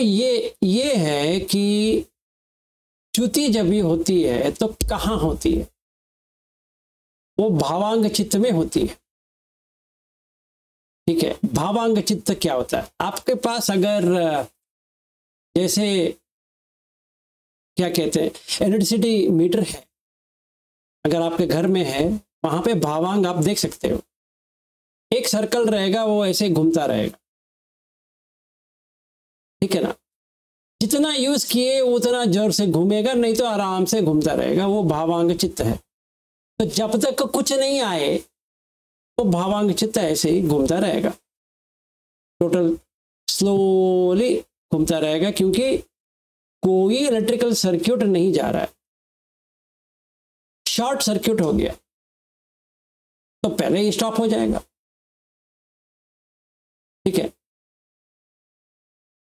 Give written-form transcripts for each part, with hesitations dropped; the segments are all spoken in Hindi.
ये है कि च्युति जब भी होती है तो कहाँ होती है? वो भावांग चित्त में होती है। ठीक है, भावांग चित्त क्या होता है? आपके पास अगर जैसे क्या कहते हैं इलेक्ट्रिसिटी मीटर है, अगर आपके घर में है, वहां पे भावांग आप देख सकते हो। एक सर्कल रहेगा, वो ऐसे घूमता रहेगा। ठीक है ना? जितना यूज किए उतना जोर से घूमेगा, नहीं तो आराम से घूमता रहेगा। वो भावांग चित्त है। तो जब तक कुछ नहीं आए तो भावांग चित्त ऐसे ही घूमता रहेगा, टोटल स्लोली घूमता रहेगा, क्योंकि कोई इलेक्ट्रिकल सर्किट नहीं जा रहा है। शॉर्ट सर्किट हो गया तो पहले ही स्टॉप हो जाएगा। ठीक है,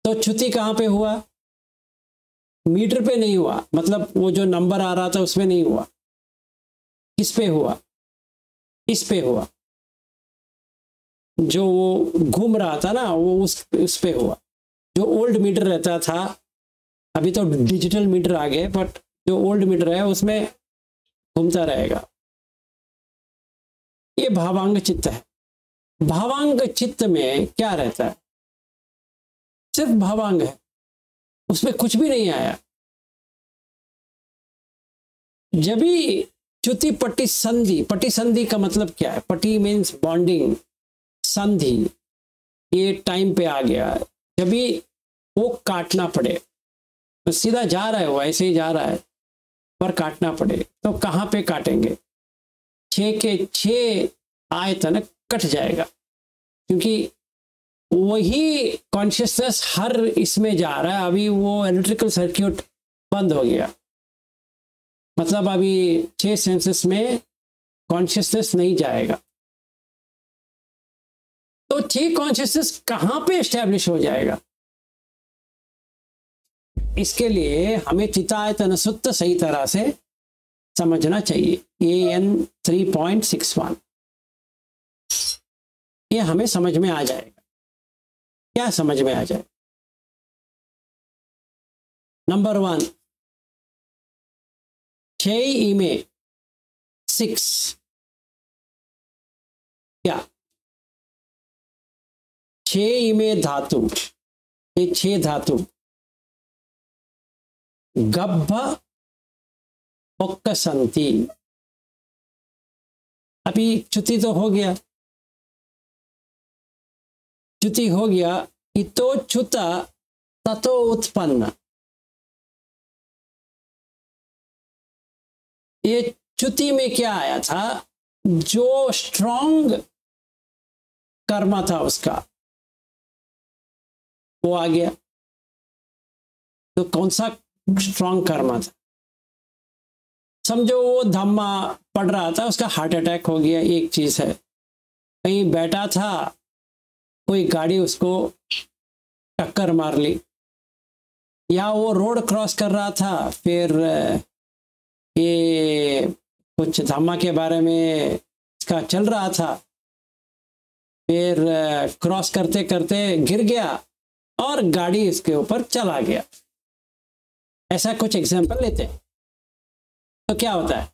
तो च्युति कहां पे हुआ? मीटर पे नहीं हुआ, मतलब वो जो नंबर आ रहा था उसमें नहीं हुआ। किस पे हुआ? इस पे हुआ, जो वो घूम रहा था ना, वो उस पे हुआ। जो ओल्ड मीटर रहता था, अभी तो डिजिटल मीटर आ गए, बट जो ओल्ड मीटर है उसमें घूमता रहेगा। ये भावांग चित्त है। भावांग चित्त में क्या रहता है? सिर्फ भावांग है, उसमें कुछ भी नहीं आया। जब भी च्युति पट्टी संधि, पट्टी संधि का मतलब क्या है? पट्टी मीन्स बॉन्डिंग, संधि ये टाइम पे आ गया। जब भी वो काटना पड़े, तो सीधा जा रहा है, वो ऐसे ही जा रहा है, पर काटना पड़े तो कहाँ पे काटेंगे? 6 के 6 आयतन कट जाएगा, क्योंकि वही कॉन्शियसनेस हर इसमें जा रहा है। अभी वो इलेक्ट्रिकल सर्किट बंद हो गया, मतलब अभी 6 सेंसेस में कॉन्शियसनेस नहीं जाएगा। तो 6 कॉन्शियसनेस कहाँ पे एस्टेब्लिश हो जाएगा? इसके लिए हमें चितायतन सूत्र सही तरह से समझना चाहिए। AN 3.61 ये हमें समझ में आ जाएगा। क्या समझ में आ जाए? नंबर 1, 6 में 6 क्या? 6 में धातु, ये 6 धातु गब्भ पक्कसंति। अभी च्युति तो हो गया, च्युति हो गया। इतो च्युत ततो उत्पन्न। ये च्युति में क्या आया था? जो स्ट्रॉन्ग कर्म था उसका वो आ गया। तो कौन सा स्ट्रॉन्ग कर्म था? समझो वो धम्मा पढ़ रहा था, उसका हार्ट अटैक हो गया, एक चीज है। कहीं बैठा था, कोई गाड़ी उसको टक्कर मार ली, या वो रोड क्रॉस कर रहा था, फिर ये कुछ धम्मा के बारे में इसका चल रहा था, फिर क्रॉस करते करते गिर गया और गाड़ी इसके ऊपर चला गया। ऐसा कुछ एग्जाम्पल लेते हैं तो क्या होता है?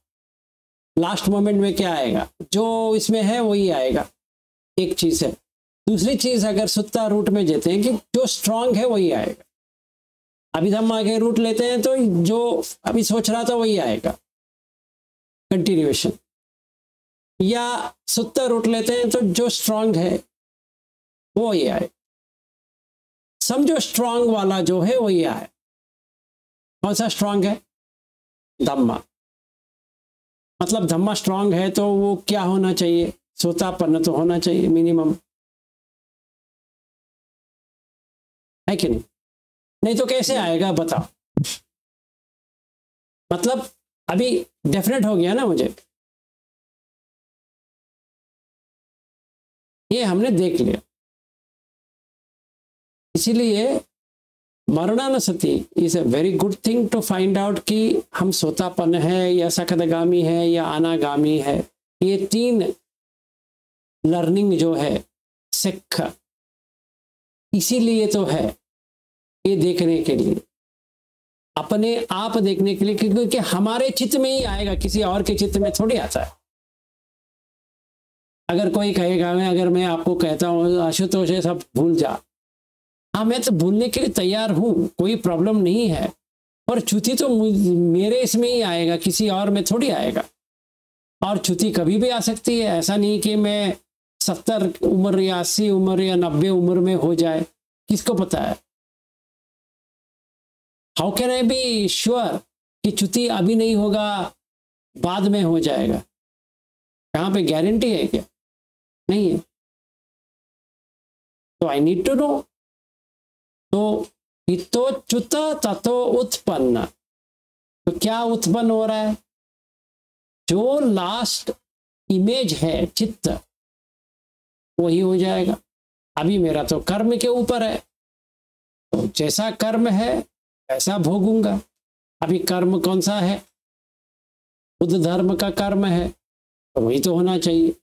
लास्ट मोमेंट में क्या आएगा? जो इसमें है वही आएगा, एक चीज है। दूसरी चीज, अगर सुत्ता रूट में देते हैं कि जो स्ट्रांग है वही आएगा। अभी धम्मा के रूट लेते हैं तो जो अभी सोच रहा था वही आएगा, कंटिन्यूएशन। या सुत्ता रूट लेते हैं तो जो स्ट्रांग है वो ही आए। समझो स्ट्रांग वाला जो है वही आए। कौन सा स्ट्रांग है? धम्मा। मतलब धम्मा स्ट्रांग है तो वो क्या होना चाहिए? सोतापन्न तो होना चाहिए मिनिमम, है कि नहीं? नहीं तो कैसे आएगा बताओ? मतलब अभी डेफिनेट हो गया ना मुझे, ये हमने देख लिया। इसीलिए maranussati is a very good thing to find out कि हम सोतापन्न है या सकदगामी है या अनागामी है। ये 3 लर्निंग जो है सिख, इसीलिए तो है ये देखने के लिए, अपने आप देखने के लिए, क्योंकि हमारे चित्त में ही आएगा, किसी और के चित्त में थोड़ी आता है। अगर कोई कहेगा, अगर मैं आपको कहता हूँ आशुतोष ये सब भूल जा, हाँ मैं तो भूलने के लिए तैयार हूँ, कोई प्रॉब्लम नहीं है, पर च्युति तो मेरे इसमें ही आएगा, किसी और में थोड़ी आएगा। और च्युति कभी भी आ सकती है, ऐसा नहीं कि मैं 70 उम्र या 80 उम्र या 90 उम्र में हो जाए, किसको पता है। How can I be sure कि च्युति अभी नहीं होगा, बाद में हो जाएगा? यहाँ पे गारंटी है क्या? नहीं है। तो आई नीड टू नो। तो इतो च्युत ततो उत्पन्न, तो क्या उत्पन्न हो रहा है? जो लास्ट इमेज है चित्त, वही हो जाएगा। अभी मेरा तो कर्म के ऊपर है, तो जैसा कर्म है वैसा भोगूंगा। अभी कर्म कौन सा है? बुद्ध धर्म का कर्म है, तो वही तो होना चाहिए।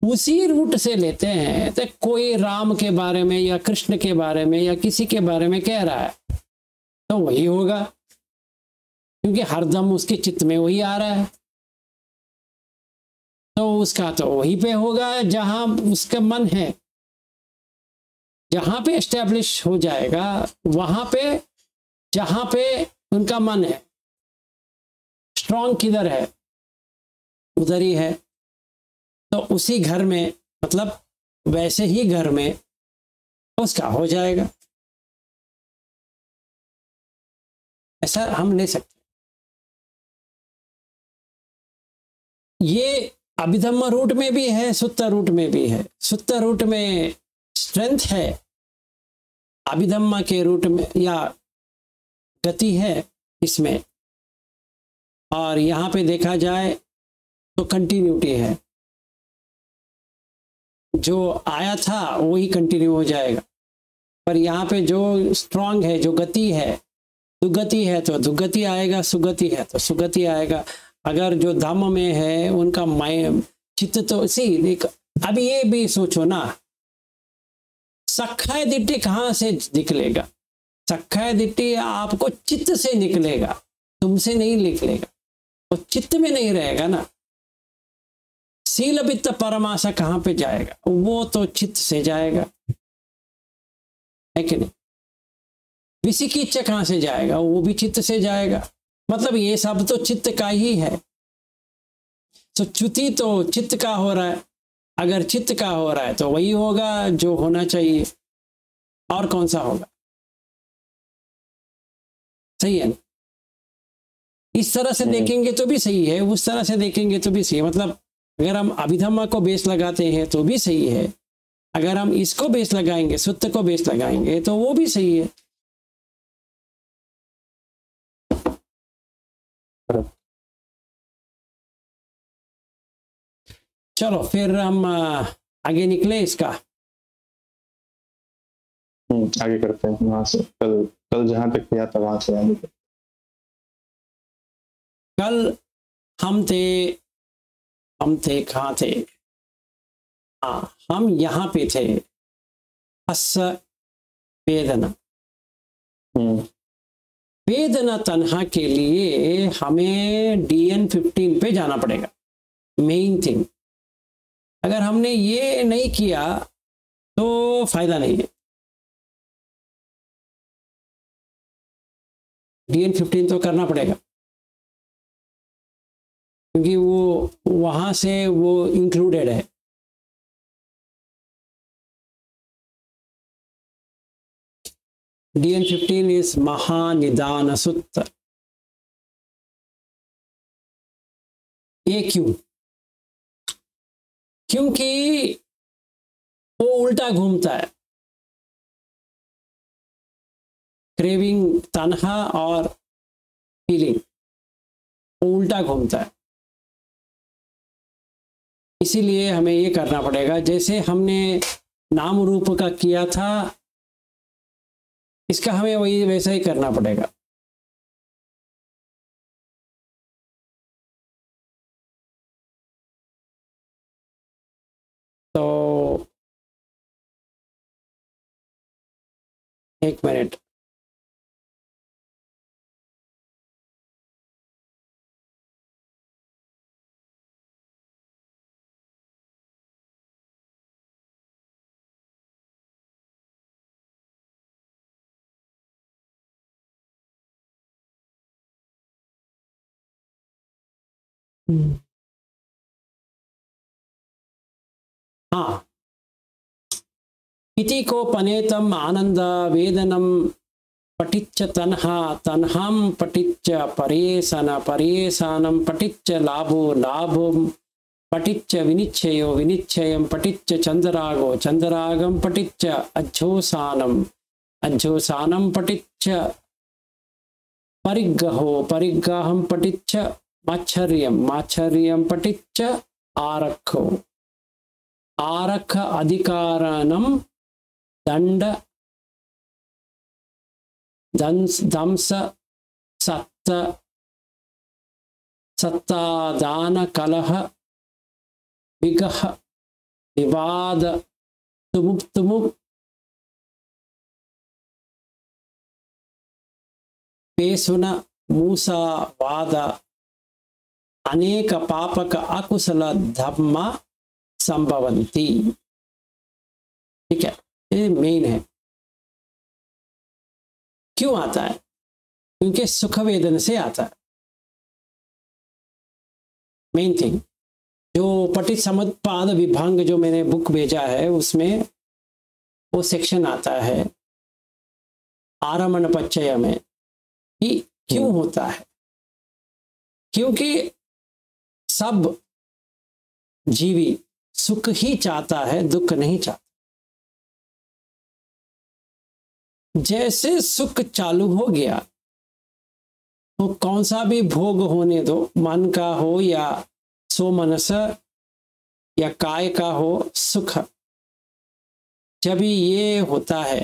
उसी रूट से लेते हैं, तो कोई राम के बारे में या कृष्ण के बारे में या किसी के बारे में कह रहा है, तो वही होगा, क्योंकि हरदम उसके चित्त में वही आ रहा है, तो उसका तो वहीं पे होगा जहां उसका मन है। जहां पे एस्टेब्लिश हो जाएगा, वहां पे जहां पे उनका मन है, स्ट्रॉन्ग किधर है उधर ही है। तो उसी घर में, मतलब वैसे ही घर में उसका हो जाएगा, ऐसा हम ले सकते। ये अभिधम्म रूट में भी है, सुत्ता रूट में भी है। सुत्ता रूट में स्ट्रेंथ है, अभिधम्मा के रूट में या गति है इसमें, और यहाँ पे देखा जाए तो कंटिन्यूटी है। जो आया था वही कंटिन्यू हो जाएगा, पर यहाँ पे जो स्ट्रांग है, जो गति है, दुगति है तो दुगति आएगा, सुगति है तो सुगति आएगा। अगर जो धम्म में है उनका माइंड चित्त, तो सी देख, अब ये भी सोचो ना, सखाय दिट्टी कहाँ से निकलेगा? सखाय दिट्टी आपको चित्त से निकलेगा, तुमसे नहीं निकलेगा, तो चित्त में नहीं रहेगा ना। सील वित्त परमाशा कहाँ पे जाएगा? वो तो चित्त से जाएगा, है कि नहीं? विसिकिच्छ कहाँ से जाएगा? वो भी चित्त से जाएगा। मतलब ये सब तो चित्त का ही है। तो च्युति तो चित्त का हो रहा है। अगर चित्त का हो रहा है तो वही होगा जो होना चाहिए, और कौन सा होगा? सही है ना? इस तरह से देखेंगे तो भी सही है, उस तरह से देखेंगे तो भी सही है। मतलब अगर हम अभिधम्मा को बेस लगाते हैं तो भी सही है, अगर हम इसको बेस लगाएंगे, सुत्त को बेस लगाएंगे, तो वो भी सही है। चलो फिर हम आगे निकले इसका। आगे करते हैं वहां से। कल कल जहां तक किया था वहां से आगे। कल हम थे कहाँ थे? हाँ, हम यहाँ पे थे, अस वेदना। वेदना तन्हा के लिए हमें DN 15 पे जाना पड़ेगा, मेन थिंग। अगर हमने ये नहीं किया तो फायदा नहीं है। DN 15 तो करना पड़ेगा, क्योंकि वो वहां से वो इंक्लूडेड है। DN 15 इज महानिदान सूत्र। ये क्यों? क्योंकि वो उल्टा घूमता है, क्रेविंग, तन्हा और फीलिंग, वो उल्टा घूमता है। इसीलिए हमें ये करना पड़ेगा, जैसे हमने नाम रूप का किया था, इसका हमें वही वैसा ही करना पड़ेगा। तो एक मिनट। हाँ, इति को पनेतम आनंद वेदनम पटिच्च तन्हा तन्हां पटिच्च परेशन परेशानं पटिच्च लाभो लाभं पटिच्च विनिच्छयो विनिच्छयं पटिच्च चंद्रागो चंद्रागं पटिच्च अज्जोसानं अज्जोसानं पटिच्च परिग्रहो परिग्रहं पटिच्च माच्छर्यं माच्छर्यं पटिच्च आरक्षो आरक्ष अधिकारणं दंड दंस सत्त सत्तादान कलह विगह विवाद तुमुक तुमुक पेसुन मूसावाद अनेक पापक अकुशल धम्म संभवन्ति। ठीक है, ये मेन है। क्यों आता है? क्योंकि सुख वेदन से आता है। मेन थिंग जो पटिसमुत्पाद विभांग जो मैंने बुक भेजा है उसमें वो सेक्शन आता है आरमण पच्चय में कि क्यों होता है। क्योंकि सब जीवी सुख ही चाहता है, दुख नहीं चाहता। जैसे सुख चालू हो गया तो कौन सा भी भोग होने दो, मन का हो या सो मनस या काय का हो, सुख जब ये होता है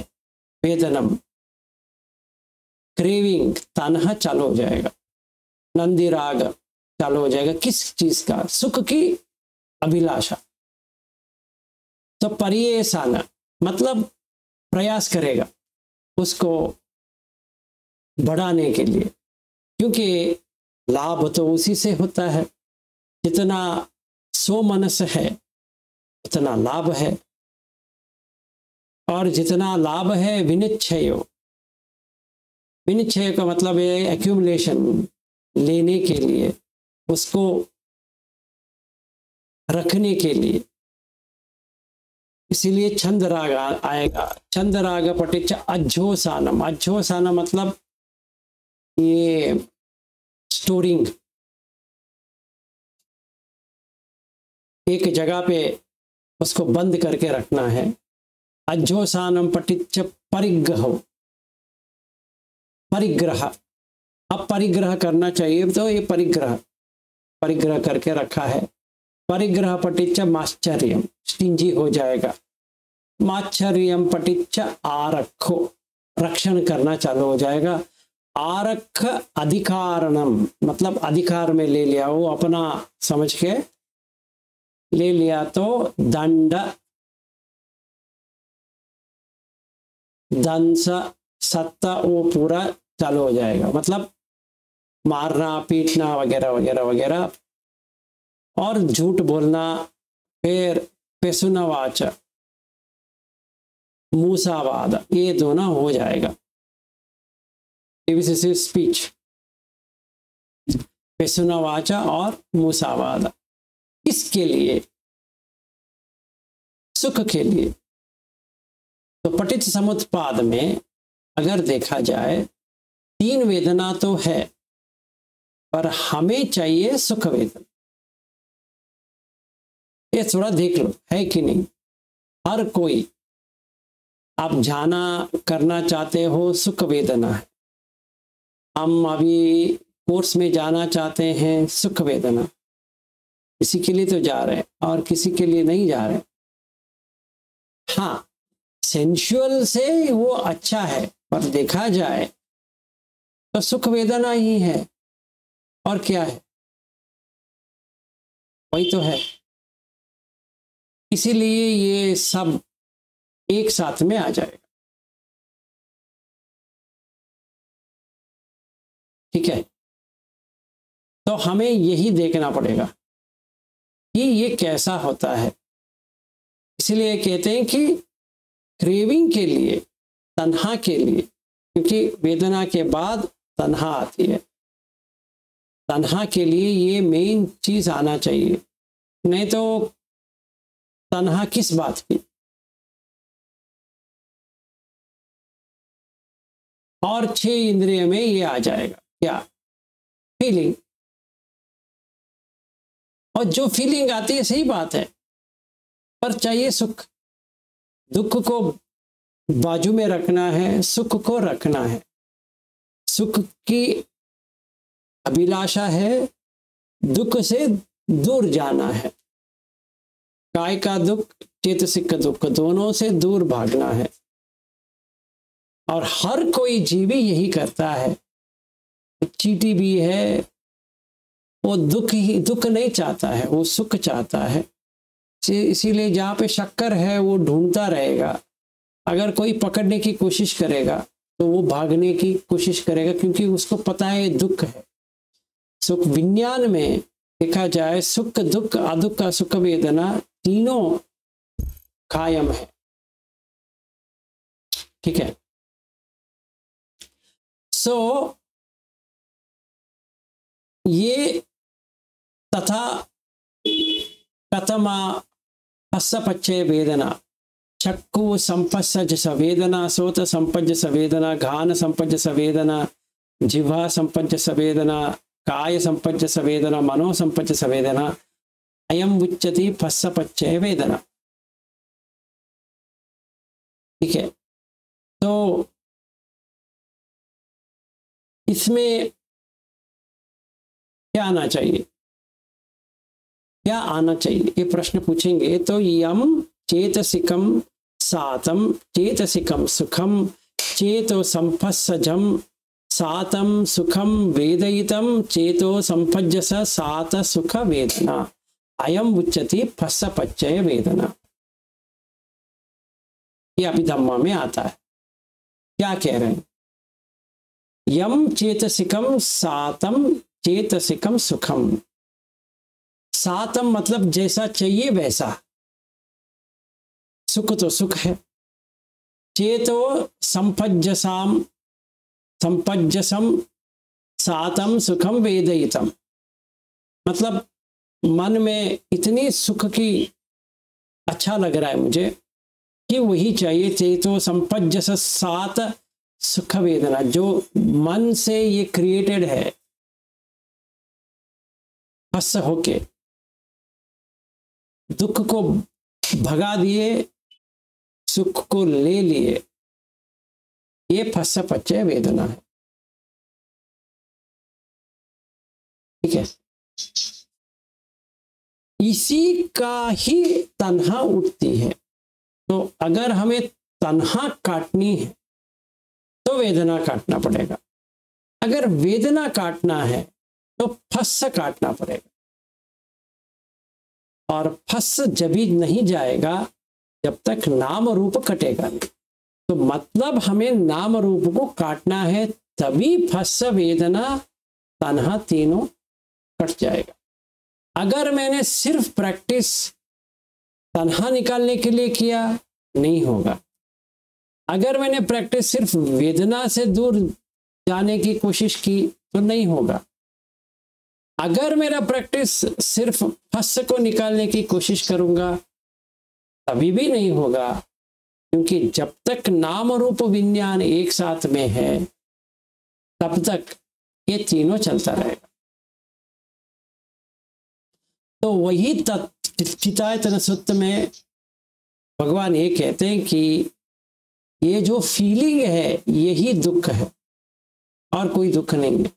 वेदनम क्रेविंग तन्हा चालू हो जाएगा, नंदी राग चालू हो जाएगा। किस चीज का? सुख की अभिलाषा। तो परियेसान मतलब प्रयास करेगा उसको बढ़ाने के लिए, क्योंकि लाभ तो उसी से होता है। जितना सो मनस है उतना लाभ है, और जितना लाभ है विनिच्छयो, विनिच्छय का मतलब है एक्यूमुलेशन, लेने के लिए, उसको रखने के लिए। इसीलिए छंद राग आएगा। छंद राग पटिच अज्जोसानम, अज्जोसानम मतलब ये स्टोरिंग, एक जगह पे उसको बंद करके रखना है। अज्जोसानम पटिच परिग्रह, परिग्रह, अब परिग्रह करना चाहिए तो ये परिग्रह परिग्रह करके रखा है। परिग्रह पटिच्च माश्चर्यम, स्टिंजी हो जाएगा। माच्छर्यम पटिच्च आरक्षो, रक्षण करना चालू हो जाएगा। आरक्ष अधिकारणम मतलब अधिकार में ले लिया, वो अपना समझ के ले लिया तो दंड दंस सत्ता वो पूरा चालू हो जाएगा। मतलब मारना पीटना वगैरह वगैरह वगैरह, और झूठ बोलना, फिर पेसुनवाच मूसावाद, ये दोनों हो जाएगा। स्पीच, पेसुनवाचा और मूसावाद, इसके लिए सुख के लिए। तो पटित समुत्पाद में अगर देखा जाए 3 वेदना तो है, पर हमें चाहिए सुख वेदना। ये थोड़ा देख लो है कि नहीं। हर कोई आप जाना करना चाहते हो, सुख वेदना है। हम अभी कोर्स में जाना चाहते हैं, सुख वेदना। किसी के लिए तो जा रहे हैं और किसी के लिए नहीं जा रहे। हाँ, सेंशुअल से वो अच्छा है, पर देखा जाए तो सुख वेदना ही है। और क्या है? वही तो है। इसीलिए ये सब एक साथ में आ जाएगा। तो हमें यही देखना पड़ेगा कि ये कैसा होता है। इसलिए कहते हैं कि क्रेविंग के लिए, तन्हा के लिए, क्योंकि वेदना के बाद तन्हा आती है, तन्हा के लिए ये मेन चीज आना चाहिए, नहीं तो तन्हा किस बात की। और 6 इंद्रिय में ये आ जाएगा क्या, फीलिंग। और जो फीलिंग आती है सही बात है, पर चाहिए सुख। दुख को बाजू में रखना है, सुख को रखना है। सुख की अभिलाषा है, दुख से दूर जाना है। काय का दुख, चेतसिक का दुख, दोनों से दूर भागना है। और हर कोई जीवी यही करता है। चींटी भी है, वो दुख नहीं चाहता है, वो सुख चाहता है। इसीलिए जहाँ पे शक्कर है वो ढूंढता रहेगा। अगर कोई पकड़ने की कोशिश करेगा तो वो भागने की कोशिश करेगा, क्योंकि उसको पता है दुख है। सुख विज्ञान में देखा जाए, सुख दुख अदुख सुख वेदना तीनों कायम है। ठीक है। ये तथा कथमा पश्चय वेदना, चक्षु संपस्सज संवेदना, सोत संपज्ज संवेदना, घान संपज्ज संवेदना, जिह्वा संपज्ज संवेदना, काय संपज्ज संवेदना, मनो संपज्ज संवेदना, अयम उच्यते पश्चय वेदना। ठीक है। तो इसमें क्या आना चाहिए, क्या आना चाहिए, ये प्रश्न पूछेंगे तो यम चेतसिकम सातम चेतसिकम सुखम चेतो संपस्सजम सातम सुखम वेदयितम चेतो संपज्जस सात सुख वेदना, अयम उच्यते पश्चय वेदना। ये अभिधम्मा में आता है। क्या कह रहे हैं, यम चेतसिकम सातम चेतसिकम सुखम। सातम मतलब जैसा चाहिए वैसा, सुख तो सुख है। चेतो संपज्जसाम संपज्जसम सातम सुखम वेदयितम, मतलब मन में इतनी सुख की अच्छा लग रहा है मुझे कि वही चाहिए। चेतो संपज्जस सात सुख वेदना, जो मन से ये क्रिएटेड है, हस होके दुख को भगा दिए, सुख को ले लिए, ये पश्चय वेदना है। ठीक है। इसी का ही तन्हा उठती है। तो अगर हमें तन्हा काटनी है तो वेदना काटना पड़ेगा। अगर वेदना काटना है तो फस काटना पड़ेगा। और फस जभी नहीं जाएगा जब तक नाम रूप कटेगा नहीं। तो मतलब हमें नाम रूप को काटना है, तभी फस वेदना तन्हा तीनों कट जाएगा। अगर मैंने सिर्फ प्रैक्टिस तन्हा निकालने के लिए किया, नहीं होगा। अगर मैंने प्रैक्टिस सिर्फ वेदना से दूर जाने की कोशिश की तो नहीं होगा। अगर मेरा प्रैक्टिस सिर्फ फस को निकालने की कोशिश करूंगा तभी भी नहीं होगा, क्योंकि जब तक नाम रूप विज्ञान एक साथ में है तब तक ये तीनों चलता रहेगा। तो वही चितायतन सूत्र में भगवान ये कहते हैं कि ये जो फीलिंग है यही दुख है और कोई दुख नहीं है।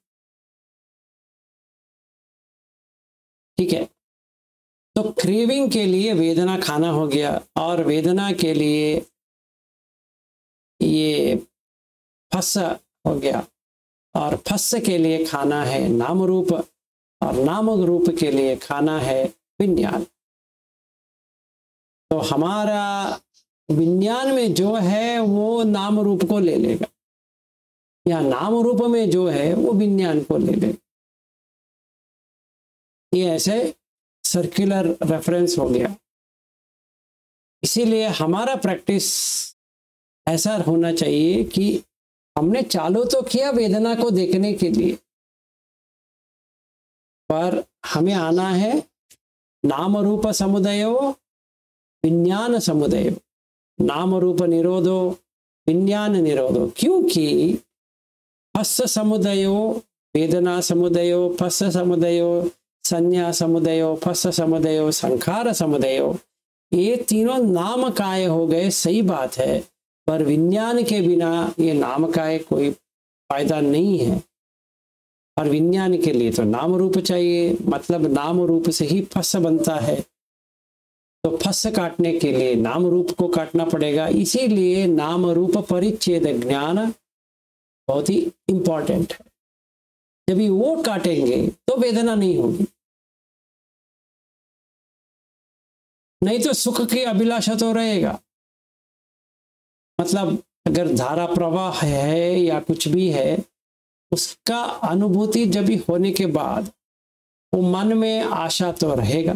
ठीक है। तो क्रेविंग के लिए वेदना खाना हो गया, और वेदना के लिए ये फस हो गया, और फस के लिए खाना है नाम रूप, और नाम रूप के लिए खाना है विज्ञान। तो हमारा विज्ञान में जो है वो नाम रूप को ले लेगा, या नाम रूप में जो है वो विज्ञान को ले लेगा। ये ऐसे सर्कुलर रेफरेंस हो गया। इसीलिए हमारा प्रैक्टिस ऐसा होना चाहिए कि हमने चालू तो किया वेदना को देखने के लिए, पर हमें आना है नाम रूप समुदयो विज्ञान समुदयो, नाम रूप निरोधो विज्ञान निरोधो। क्योंकि फस्स समुदयो वेदना समुदयो, फस्स समुदयो संज्ञा समुदयो, फस्स समुदयो संखार समुदयो, ये तीनों नाम काय हो गए, सही बात है, पर विज्ञान के बिना ये नाम काय कोई फायदा नहीं है। और विज्ञान के लिए तो नाम रूप चाहिए, मतलब नाम रूप से ही फस बनता है, तो फस काटने के लिए नाम रूप को काटना पड़ेगा। इसीलिए नाम रूप परिच्छेद ज्ञान बहुत ही इंपॉर्टेंट है। जब भी वो काटेंगे तो वेदना नहीं होगी, नहीं तो सुख की अभिलाषा तो रहेगा। मतलब अगर धारा प्रवाह है या कुछ भी है, उसका अनुभूति जब भी होने के बाद वो मन में आशा तो रहेगा,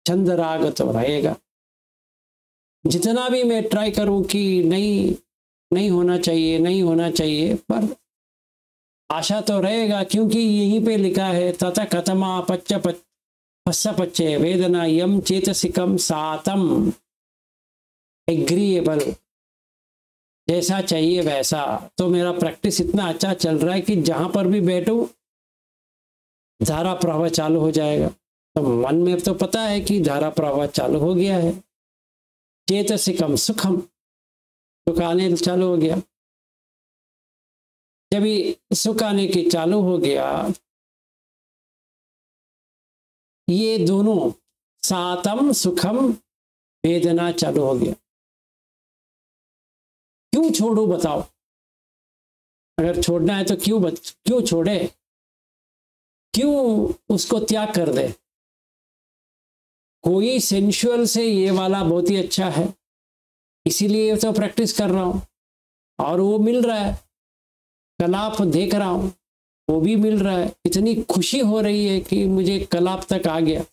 छंद राग तो रहेगा। जितना भी मैं ट्राई करूं कि नहीं होना चाहिए, नहीं होना चाहिए, पर आशा तो रहेगा, क्योंकि यहीं पे लिखा है तथा कथमा पच्च फस्स पच्चे वेदना यम चेतसिकम सातम, एग्रीएबल, जैसा चाहिए वैसा। तो मेरा प्रैक्टिस इतना अच्छा चल रहा है कि जहां पर भी बैठूं धारा प्रवाह चालू हो जाएगा। तो मन में तो पता है कि धारा प्रवाह चालू हो गया है, चेतसिकम सुखम, सुख आने चालू हो गया। जब ये सुख आने के चालू हो गया, ये दोनों सातम सुखम वेदना चालू हो गया। क्यों छोड़ू बताओ? अगर छोड़ना है तो क्यों छोड़े, क्यों उसको त्याग कर दे? कोई सेंशुअल से ये वाला बहुत ही अच्छा है, इसीलिए तो प्रैक्टिस कर रहा हूं, और वो मिल रहा है। कलाप देख रहा हूं, वो भी मिल रहा है। इतनी खुशी हो रही है कि मुझे कलाप तक आ गया,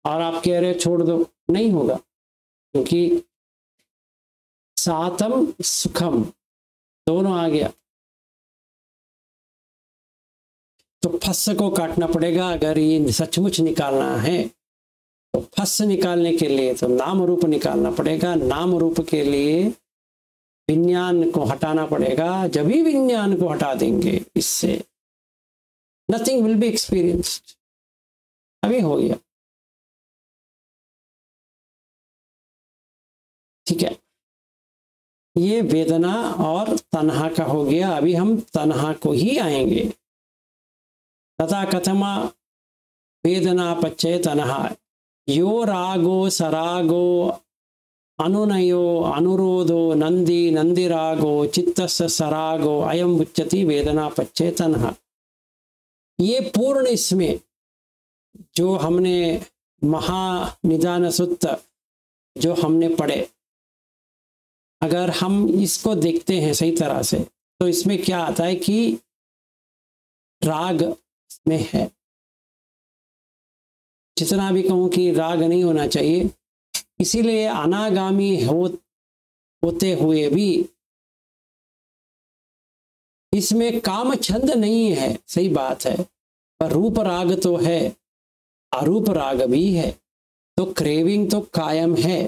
और आप कह रहे छोड़ दो, नहीं होगा, क्योंकि सातम सुखम दोनों आ गया। तो फस को काटना पड़ेगा अगर ये सचमुच निकालना है। तो फस निकालने के लिए तो नाम रूप निकालना पड़ेगा, नाम रूप के लिए विज्ञान को हटाना पड़ेगा। जब भी विज्ञान को हटा देंगे, इससे नथिंग विल बी एक्सपीरियंस्ड। अभी हो गया, ठीक है। ये वेदना और तन्हा का हो गया। अभी हम तन्हा को ही आएंगे। तथा कथमा वेदना पच्चय तन्हा, यो रागो सरागो अनुनयो अनुरोधो नंदी नंदिरागो चित्तस्य सरागो अयम उच्यति वेदना पच्चय तन्हा। ये पूर्ण इसमें जो हमने महानिदान सूत्र जो हमने पढ़े, अगर हम इसको देखते हैं सही तरह से, तो इसमें क्या आता है कि राग में है। जितना भी कहूं कि राग नहीं होना चाहिए, इसीलिए अनागामी होते हुए भी इसमें काम छंद नहीं है, सही बात है, पर रूप राग तो है, अरूप राग भी है, तो क्रेविंग तो कायम है,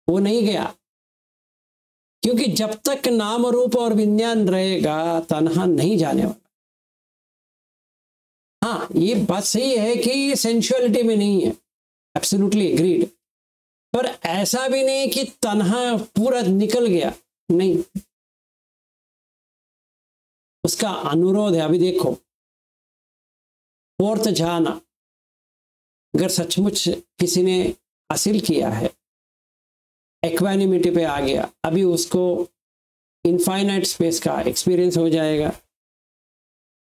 वो नहीं गया। क्योंकि जब तक नाम रूप और विज्ञान रहेगा, तन्हा नहीं जाने वाला। हाँ, ये बात सही है कि ये सेंसुअलिटी में नहीं है, एब्सोल्युटली एग्रीड, पर ऐसा भी नहीं कि तन्हा पूरा निकल गया, नहीं, उसका अनुरोध है। अभी देखो, फोर्थ ध्यान अगर सचमुच किसी ने हासिल किया है, एक्वानिमिटी पे आ गया, अभी उसको इनफाइनाइट स्पेस का एक्सपीरियंस हो जाएगा।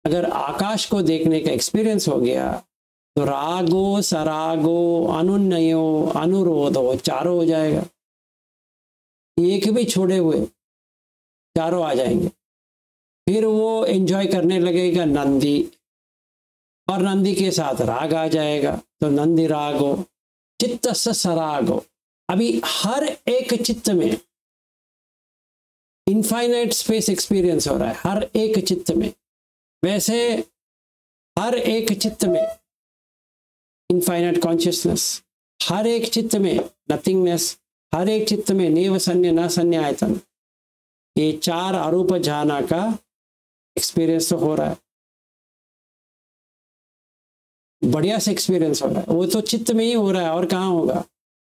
अगर आकाश को देखने का एक्सपीरियंस हो गया, तो रागो सरागो अनुनयो अनुरोधो चारों हो जाएगा। एक भी छोड़े हुए चारों आ जाएंगे। फिर वो एंजॉय करने लगेगा नंदी, और नंदी के साथ राग आ जाएगा तो नंदी रागो चित्त सरागो। अभी हर एक चित्त में इनफाइनाइट स्पेस एक्सपीरियंस हो रहा है, हर एक चित्त में। वैसे हर एक चित्त में इनफाइनाइट कॉन्शियसनेस, हर एक चित्त में नथिंगनेस, हर एक चित्त में नेव सन्य न सन्य आयतन, ये चार अरूप जाना का एक्सपीरियंस तो हो रहा है, बढ़िया से एक्सपीरियंस हो रहा है। वो तो चित्त में ही हो रहा है और कहाँ होगा?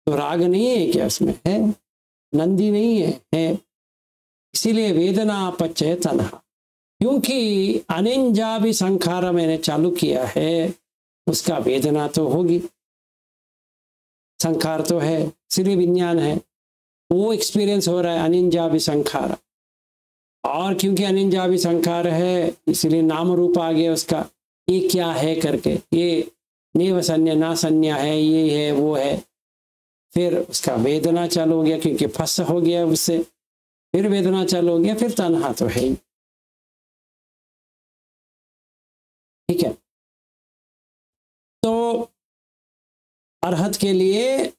तो राग नहीं है क्या उसमें? है। नंदी नहीं है? है। इसीलिए वेदना पच्चय तन्हा, क्योंकि अनिंजा भी संखार मैंने चालू किया है, उसका वेदना तो होगी, संखार तो है, इसलिए विज्ञान है, वो एक्सपीरियंस हो रहा है अनिंजा भी संखार। और क्योंकि अनिंजा भी संखार है इसलिए नाम रूप आ गया उसका, ये क्या है करके, ये नेव सन्य ना सन्या है, ये है वो है। फिर उसका वेदना चालू हो गया क्योंकि फंस हो गया उससे, फिर वेदना चालू हो गया, फिर तन्हा तो है ही। ठीक है, तो अरहत के लिए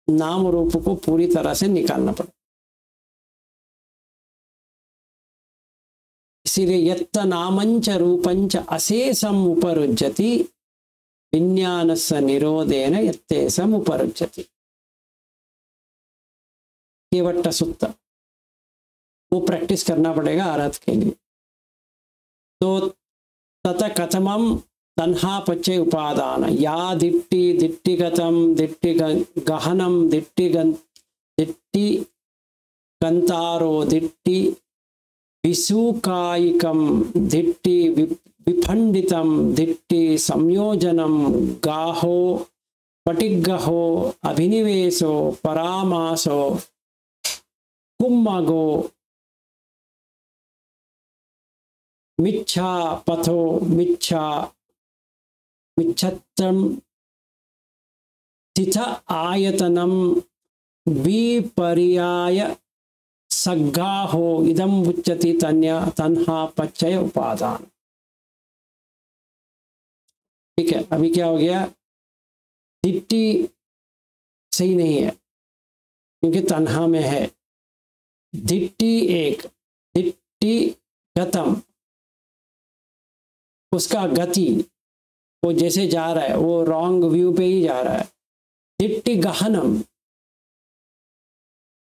नाम रूप को पूरी तरह से निकालना पड़े। इसीलिए यत्त नामंच रूपंच अशेषम उपरुज्यति विज्ञानस्य निरोधेन यत्तेषम उपरुज्यति। केवट्ट सुत्त, वो प्रैक्टिस करना पड़ेगा अरहत के लिए। तो तत कथमम तन्हा पच्चय उपादान या दिट्टि दिट्टिगतम दिट्टि गहनम दिट्टि गंतारो दिट्टि विसुकायिकम दिट्टि विफंडितम दिट्टि संयोजनम गाहो पटिगहो अभिनिवेशो परामासो कुम्मगो मिच्छा पथो मिच्छा मिच्छत्रम तिथ आयतनम विपर्याय सग्गाहो इदम उच्यति तन्हा पच्चय उपादान। ठीक है, अभी क्या हो गया? दिट्टि सही नहीं है क्योंकि तन्हा में है। दिट्टि एक, दिट्टि गतम, उसका गति वो जैसे जा रहा है वो रॉन्ग व्यू पे ही जा रहा है। दिट्टि गहनम,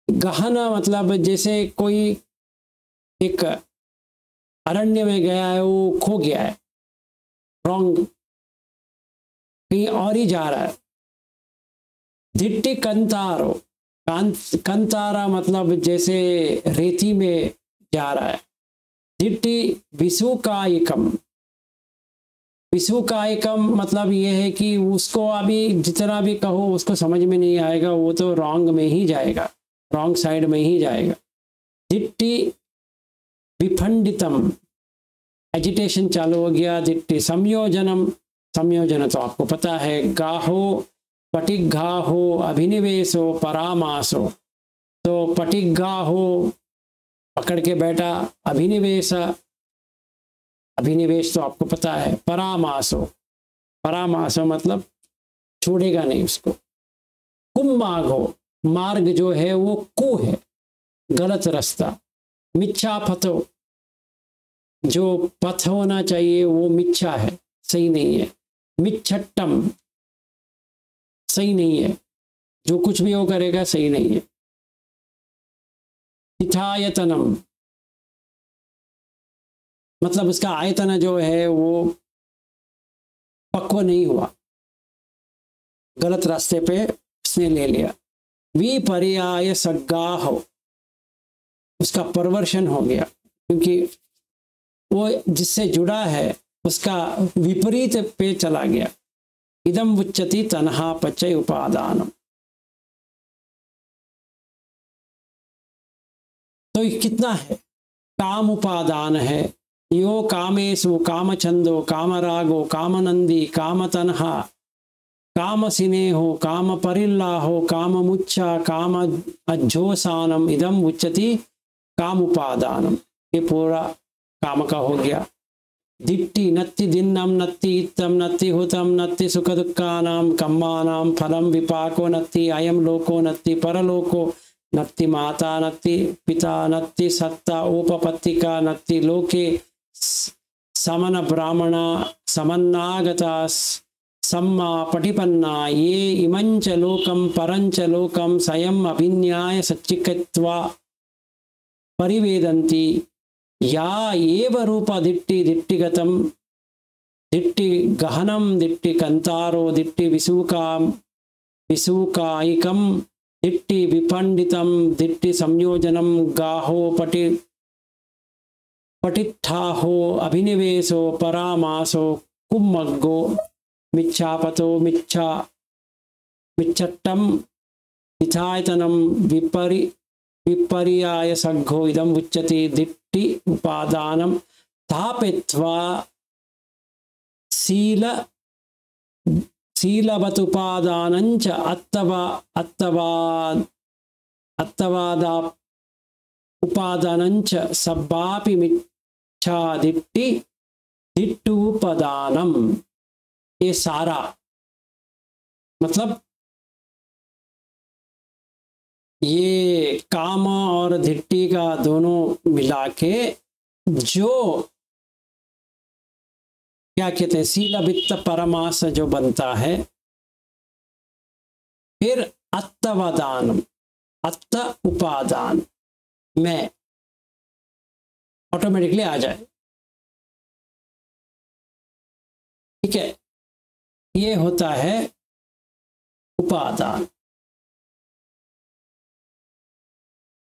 गहना मतलब जैसे कोई एक अरण्य में गया है, वो खो गया है, रॉन्ग कहीं और ही जा रहा है। दिट्टि कंतारो, कंतारा मतलब जैसे रेती में जा रहा है। दिट्टि विसुकायिकम, विसुकायिकम मतलब ये है कि उसको अभी जितना भी कहो उसको समझ में नहीं आएगा, वो तो रॉन्ग में ही जाएगा, रॉन्ग साइड में ही जाएगा। दिट्टि विफंडितम, एजिटेशन चालू हो गया। दिट्टि संयोजनम, संयोजन तो आपको पता है, गाहो पटिगाहो अभिनिवेशो परामासो, तो पटिगाहो पकड़ के बैठा, अभिनिवेश, अभिनिवेश तो आपको पता है, परामासो, परामासो मतलब छोड़ेगा नहीं उसको। कुम्मागो, मार्ग जो है वो कु है, गलत रास्ता। मिच्छा पथो, जो पथ होना चाहिए वो मिच्छा है, सही नहीं है। मिच्छट्टम, सही नहीं है, जो कुछ भी वो करेगा सही नहीं है। तिथायतनम मतलब उसका आयतन जो है वो पक्व नहीं हुआ, गलत रास्ते पे उसने ले लिया। विपर्याय सग्गाह, उसका परवर्शन हो गया क्योंकि वो जिससे जुड़ा है उसका विपरीत पे चला गया। इदम उच्यति तन्हा पच्चय उपादानम। तो ये कितना है? काम उपादान है। यो कामेशु कामचंदो कामरागो कामनंदी कामतन्हा कामसिनेहो काम परिल्लाहो काम मुच्छा काम अज्जोसानम इदम उच्यति काम उपादानम। ये पूरा काम का हो गया। दिट्टि नत्ति दिन्नं नत्ति इत्थं नत्ति हुतं नत्ति सुखदुःखानां कम्मानां फलं विपाको नत्ति अयं लोको नत्ति परलोको नत्ति माता नत्ति पिता नत्ति सत्ता उपपत्तिका नत्ति लोके समन ब्राह्मणा समन्नागता सम्मा पटिपन्ना ये इमंच लोकं परंच लोकं स्वयं अभिन्याय सच्चिकत्वा परिवेदन्ति या एव रूप दिट्टि दिट्टिगतं दिट्टि गहनं दिट्टि कंतारो दिट्टि विसूकायिकं दिट्टि विपंडितं दिट्टि संयोजनं गाहो पटिट्ठाहो अभिनिवेशो परामासो कुम्मग्गो मिच्छापतो मिच्छट्टं मिथायतनं विपर्याय सग्घो इदं उच्यते दिट्टि उपादानं स्थापयित्वा शीलवतुपादानञ्च अत्तवादा उपादानञ्च सब्बापि मिच्छा दिट्टि दिट्टुपदानम। ये सारा मतलब ये काम और दिट्टि का दोनों मिला के जो क्या कहते हैं शील वित्त परमास जो बनता है, फिर अत्तवदानम अत्त उपादान में ऑटोमेटिकली आ जाए। ठीक है, ये होता है उपादान।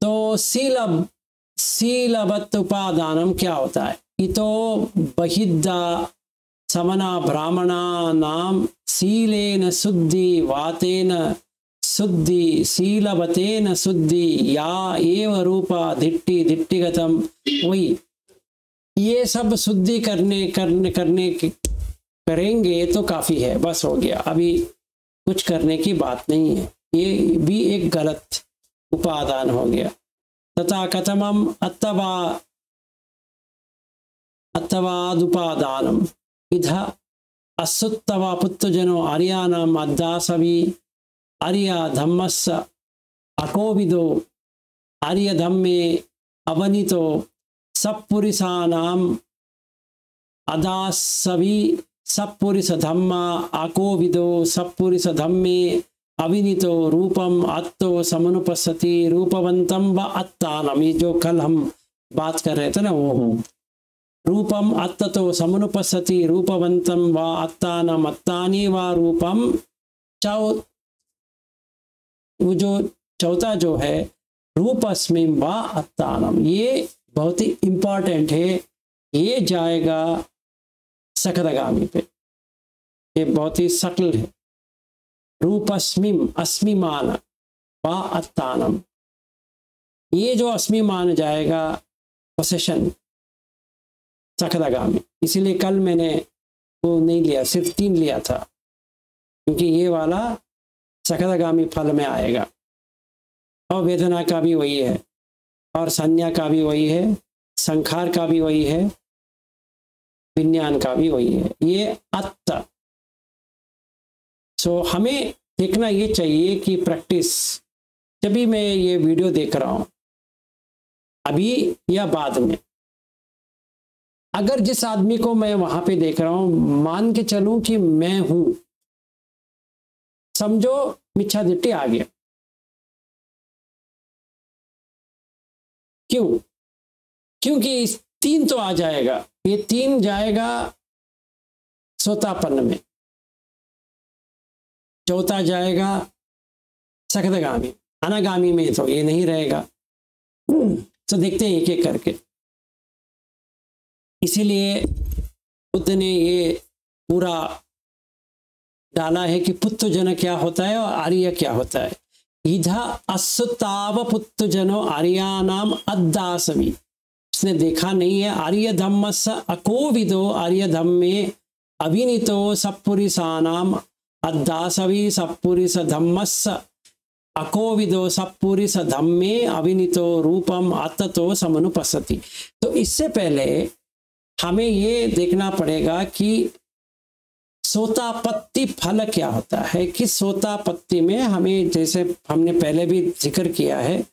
तो शीलवत् उपादानम क्या होता है? इतो बहिद्दा समना ब्राह्मणा नाम शीलेन शुद्धि वातेन शुद्धि शीलवतेन शुद्धि या एव रूपा दिट्टि दिट्टिगतम। वही ये सब शुद्धि करेंगे तो काफी है, बस हो गया, अभी कुछ करने की बात नहीं है। ये भी एक गलत उपादान हो गया। तथा कथमम अत्तवादुपादानम इधा असुत्तवा पुत्रजनो आर्यानाम अद्दासवी आर्या धम्मस्य अकोविदो आर्य धम्मे अवनितो सप्पुरिसानाम अदासवी सप्पुरिस धम्मा अकोविदो सप्पुरिस धम्मे अविनितो रूपम अत्तो समुपस्सति रूपवंतम व अत्तानम। ये जो कल हम बात कर रहे थे ना, वो रूपम अत्ततो समुपस्सति रूपवंतम व अत्तानम अत्तानि व रूपम। वो जो चौथा जो है रूपस्मिं व अत्तानम, ये बहुत ही इंपॉर्टेंट है। ये जाएगा सकदगामी पे, ये बहुत ही सटल है। रूपस्मिं अस्मिमान व अत्तानम, ये जो अस्मिमान जाएगा पोसेशन सकदगामी। इसीलिए कल मैंने वो नहीं लिया, सिर्फ 3 लिया था, क्योंकि ये वाला सकदगामी फल में आएगा। और वेदना का भी वही है, और संज्ञा का भी वही है, संखार का भी वही है, विज्ञान का भी वही है। ये अत्त। सो हमें देखना ये चाहिए कि प्रैक्टिस, जब भी मैं ये वीडियो देख रहा हूं, अभी या बाद में, अगर जिस आदमी को मैं वहां पे देख रहा हूं, मान के चलूं कि मैं हूं, समझो मिच्छा दिट्टि आ गया। क्यों? क्योंकि 3 तो आ जाएगा, ये 3 जाएगा सोतापन्न में, चौथा जाएगा सकदगामी, अनागामी में तो ये नहीं रहेगा। तो देखते हैं एक एक करके। इसीलिए बुद्ध ने ये पूरा डाला है कि पुत्रजन क्या होता है और आर्य क्या होता है। इधा असुताव पुत्रजनो आर्यानाम अद्दासवी, उसने देखा नहीं है। आर्य धम्मस्य अकोविदो आर्य धम्मे अविनितो सप्पुरिसानाम अद्दासवी सप्पुरिस धम्मस्य अकोविदो सप्पुरिस धम्मे अविनितो रूपम अत्ततो समनुपस्सति। तो इससे पहले हमें ये देखना पड़ेगा कि सोतापत्ति फल क्या होता है, कि सोतापत्ति में हमें, जैसे हमने पहले भी जिक्र किया है,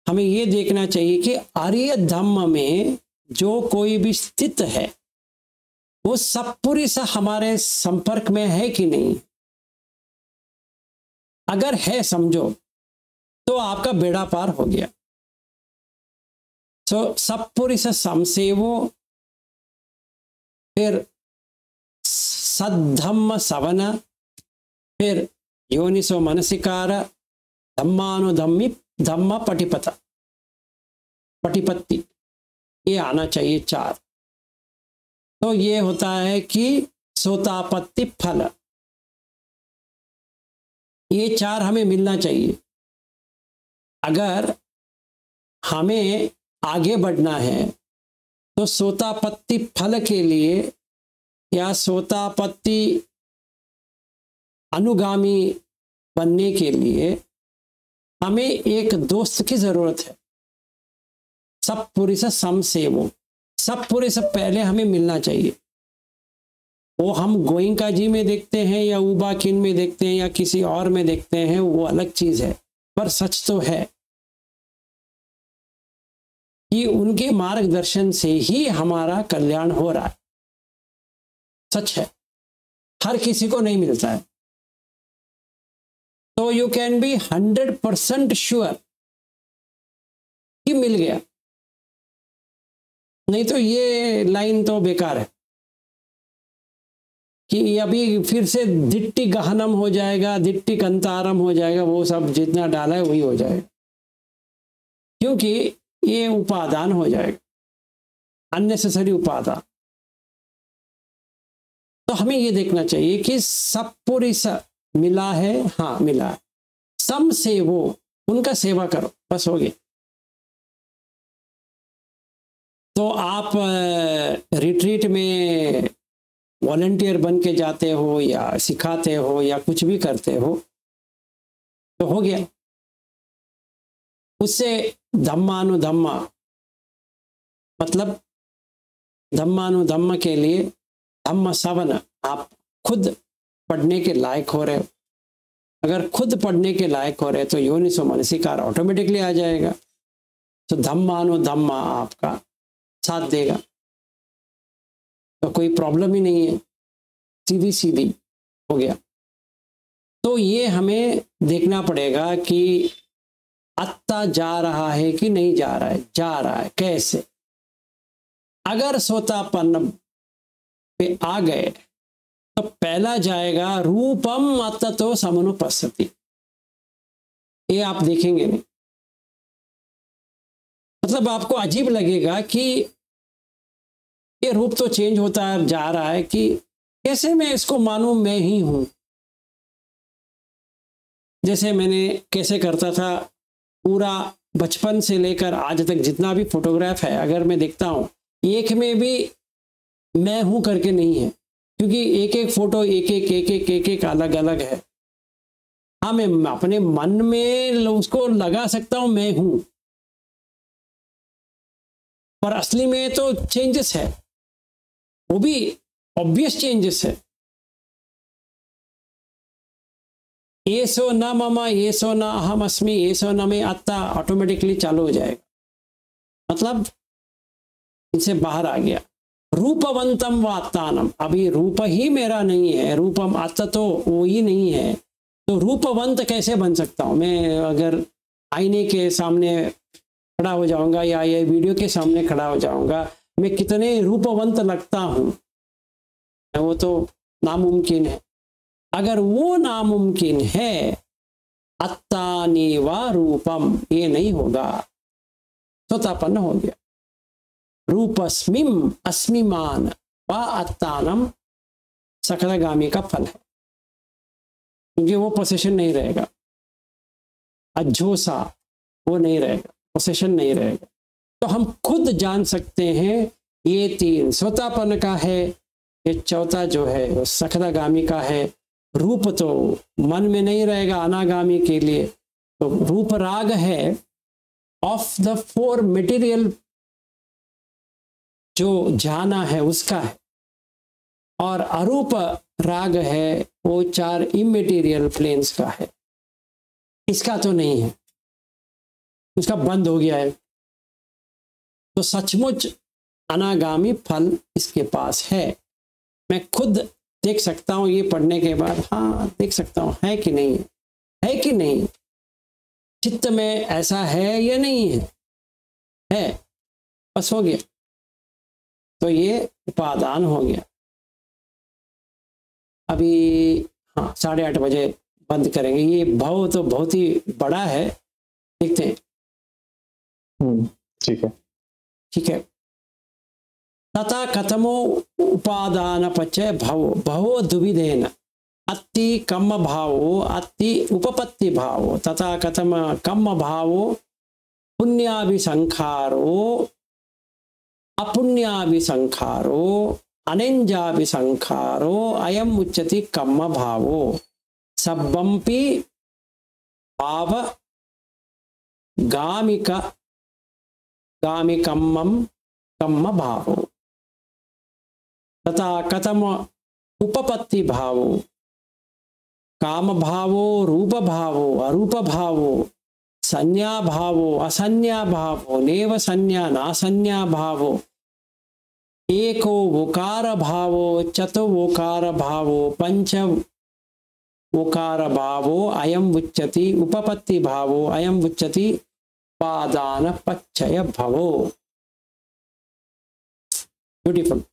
हमें ये देखना चाहिए कि आर्य धम्म में जो कोई भी स्थित है वो सत्पुरुष से हमारे संपर्क में है कि नहीं। अगर है समझो तो आपका बेड़ा पार हो गया। तो सत्पुरुष समसेवो, फिर सद्धम्म सवन, फिर योनिसो मनसिकार, धम्मानुधम्मी धम्म पटिपत्ति, ये आना चाहिए 4। तो ये होता है कि सोतापत्ति फल, ये 4 हमें मिलना चाहिए। अगर हमें आगे बढ़ना है तो सोतापत्ति फल के लिए या सोतापत्ति अनुगामी बनने के लिए हमें एक दोस्त की जरूरत है। सत्पुरुष समसेवो, सत्पुरुष पहले हमें मिलना चाहिए। वो हम गोइंका जी में देखते हैं या उबा किन में देखते हैं या किसी और में देखते हैं, वो अलग चीज है। पर सच तो है कि उनके मार्गदर्शन से ही हमारा कल्याण हो रहा है। सच है, हर किसी को नहीं मिलता है। तो यू कैन बी 100% श्योर कि मिल गया, नहीं तो ये लाइन तो बेकार है कि अभी फिर से दिट्टी गहनम हो जाएगा, दिट्टी कंतारम हो जाएगा, वो सब जितना डाला है वही हो जाएगा, क्योंकि ये उपादान हो जाएगा, अननेसेसरी उपादान। तो हमें ये देखना चाहिए कि सत्पुरुष मिला है, हाँ मिला है, सम से वो उनका सेवा करो, बस हो गया। तो आप रिट्रीट में वॉलंटियर बन के जाते हो या सिखाते हो या कुछ भी करते हो तो हो गया। उससे धम्मानुधम्मा, मतलब धम्मानुधम्म के लिए धम्म सवन, आप खुद पढ़ने के लायक हो रहे हो। अगर खुद पढ़ने के लायक हो रहे तो योनिसो मनसिकार ऑटोमेटिकली आ जाएगा। तो धम्मानुधम्मा आपका साथ देगा, तो कोई प्रॉब्लम ही नहीं है, सीधी सीधी हो गया। तो ये हमें देखना पड़ेगा कि अत्ता जा रहा है कि नहीं जा रहा है, जा रहा है कैसे। अगर सोतापन्न पे आ गए तो पहला जाएगा रूपम अत्तो समनुपस्थिति, ये आप देखेंगे नहीं। मतलब आपको अजीब लगेगा कि ये रूप तो चेंज होता जा रहा है, कि कैसे मैं इसको मानूं मैं ही हूं। जैसे मैंने कैसे करता था, पूरा बचपन से लेकर आज तक जितना भी फोटोग्राफ है, अगर मैं देखता हूं एक में भी मैं हूं करके नहीं है, क्योंकि एक एक फोटो एक एक अलग अलग है। हाँ, मैं अपने मन में उसको लगा सकता हूं मैं हूं, पर असली में तो चेंजेस है, वो भी ऑब्वियस चेंजेस है। ये सो न मम, ये सो न अहम अस्मि, ये सो न मैं अत्ता ऑटोमेटिकली चालू हो जाएगा। मतलब इनसे बाहर आ गया। रूपवंतम व आत्तानम, अभी रूप ही मेरा नहीं है, रूपम आत्ता तो वो ही नहीं है, तो रूपवंत कैसे बन सकता हूं मैं? अगर आईने के सामने खड़ा हो जाऊंगा या ये वीडियो के सामने खड़ा हो जाऊंगा, मैं कितने रूपवंत लगता हूं, वो तो नामुमकिन है। अगर वो नामुमकिन है, अत्तानि व रूपम, ये नहीं होगा, स्वतापन्न हो गया। रूपस्मिम अस्मिमान व अत्तानम सकलगामी का फल है, क्योंकि वो पोसेशन नहीं रहेगा। अज्जोसा वो नहीं रहेगा, पोसेशन नहीं रहेगा। तो हम खुद जान सकते हैं ये 3 स्वतापन्न का है, ये चौथा जो है वो सकलगामी का है। रूप तो मन में नहीं रहेगा अनागामी के लिए, तो रूप राग है ऑफ द 4 मटेरियल जो जाना है उसका है, और अरूप राग है वो 4 इमेटीरियल प्लेन्स का है, इसका तो नहीं है, उसका बंद हो गया है। तो सचमुच अनागामी फल इसके पास है। मैं खुद देख सकता हूँ ये पढ़ने के बाद, हाँ देख सकता हूँ है कि नहीं है कि नहीं, चित्त में ऐसा है या नहीं है, बस हो गया। तो ये उपादान हो गया। अभी हाँ 8:30 बजे बंद करेंगे। ये भाव तो बहुत ही बड़ा है, देखते हैं। ठीक है। ठीक है। तथा कथमो उपादान पचय भवो भवो दुविधेन अति कम भावो अति उपपत्ति भावो तथा कथम कम भावो पुण्याभिसंखारो अपुण्याभिसंखारो अनेंजाभिसंखारो अयम उच्यति कम भावो सब्बंपि भाव गामिकम्मं कम्म भावो तथा कथम उपपत्ति भावो काम भावो रूप भावो अरूप भावो संज्ञा भावो असंज्ञा भावो नेव संज्ञा नासंज्ञा भावो एको वोकार भावो चतुर्वोकार भावो पंच वोकार भावो अयम उच्यति उपपत्ति भावो अयम उच्यति उपादान पच्चय भवो। ब्यूटीफुल।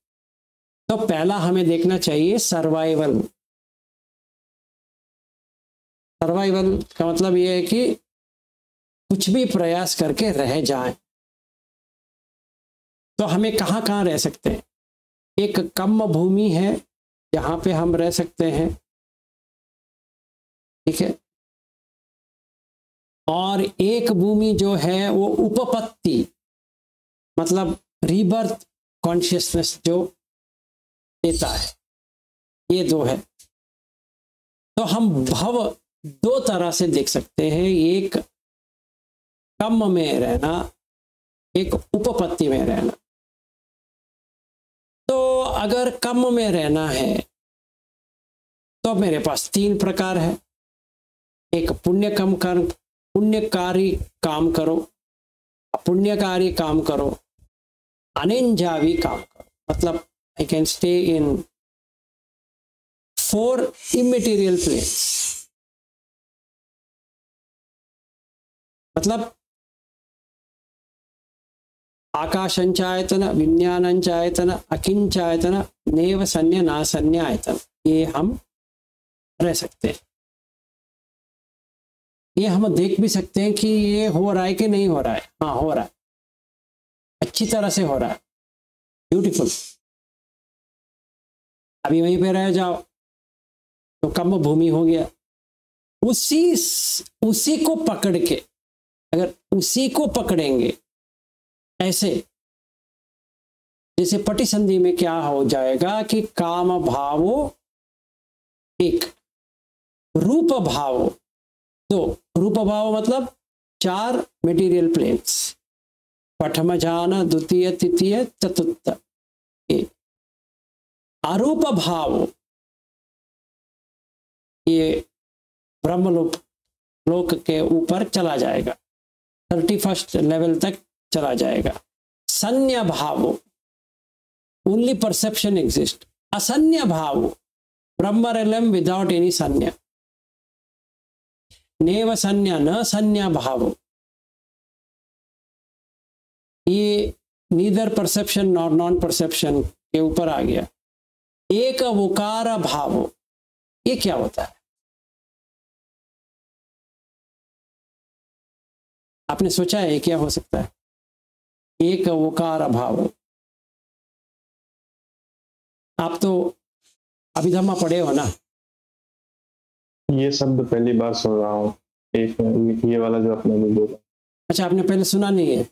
तो पहला हमें देखना चाहिए सर्वाइवल। सर्वाइवल का मतलब यह है कि कुछ भी प्रयास करके रह जाएं। तो हमें कहाँ कहाँ रह सकते हैं? एक कम भूमि है जहाँ पे हम रह सकते हैं, ठीक है। और एक भूमि जो है वो उपपत्ति मतलब रीबर्थ कॉन्शियसनेस जो देता है, ये दो है। तो हम भव 2 तरह से देख सकते हैं, एक कम में रहना, एक उपपत्ति में रहना। तो अगर कम में रहना है तो मेरे पास 3 प्रकार है। एक पुण्यकारी काम करो, अपुण्यकारी काम करो, अनेंजावी काम करो। मतलब I can stay in 4 immaterial planes. मतलब आकाशंचायतन, विज्ञानंचायतन, अकिंचायतन, नेव संज्ञा नासंज्ञा आयतन, ये हम रह सकते हैं। ये हम देख भी सकते हैं कि ये हो रहा है कि नहीं हो रहा है। हाँ हो रहा है, अच्छी तरह से हो रहा है। ब्यूटीफुल। अभी वहीं पे रह जाओ तो कम भूमि हो गया। उसी को पकड़ के, अगर उसी को पकड़ेंगे ऐसे, जैसे पटिसंधि में क्या हो जाएगा कि काम भावो 1, रूप भावो 2। रूप भाव मतलब 4 मटेरियल प्लेन्स, प्रथम ज्ञान, द्वितीय, तृतीय, चतुर्थ। अरूप भाव ये ब्रह्मलोक के ऊपर चला जाएगा, 31st लेवल तक चला जाएगा। संज्ञा भाव ओनली परसेप्शन एग्जिस्ट। असंज्ञा भाव ब्रह्म रेलम विदाउट एनी संज्ञा। नेव संज्ञा न संज्ञा भाव, ये neither perception nor non perception के ऊपर आ गया। एक वोकार भाव, ये क्या होता है? आपने सोचा है क्या हो सकता है? एक वोकार भाव। आप तो अभिधम्मा पढ़े हो ना? ये शब्द पहली बार सुन रहा हूँ। एक ये वाला जो आपने भी बोला। अच्छा, आपने पहले सुना नहीं है?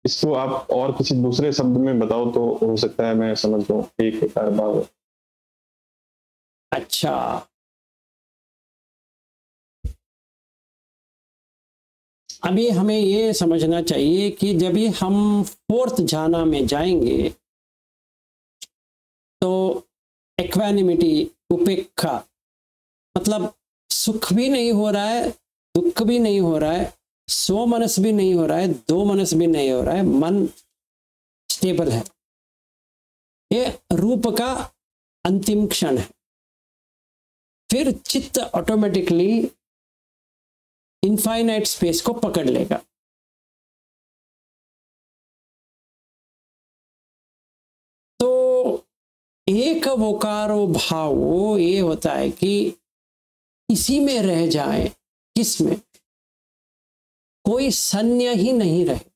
इसको आप और किसी दूसरे शब्द में बताओ तो हो सकता है मैं समझ लूं। एक भाव। अच्छा, अभी हमें ये समझना चाहिए कि जब भी हम फोर्थ झाना में जाएंगे तो इक्वानिमिटी, उपेक्षा, मतलब सुख भी नहीं हो रहा है, दुख भी नहीं हो रहा है, सो मनस भी नहीं हो रहा है, दो मनस भी नहीं हो रहा है, मन स्टेबल है। ये रूप का अंतिम क्षण है। फिर चित्त ऑटोमेटिकली इनफाइनाइट स्पेस को पकड़ लेगा। तो एक वोकारो भाव ये होता है कि इसी में रह जाए, किसमें कोई सन्य ही नहीं रहे।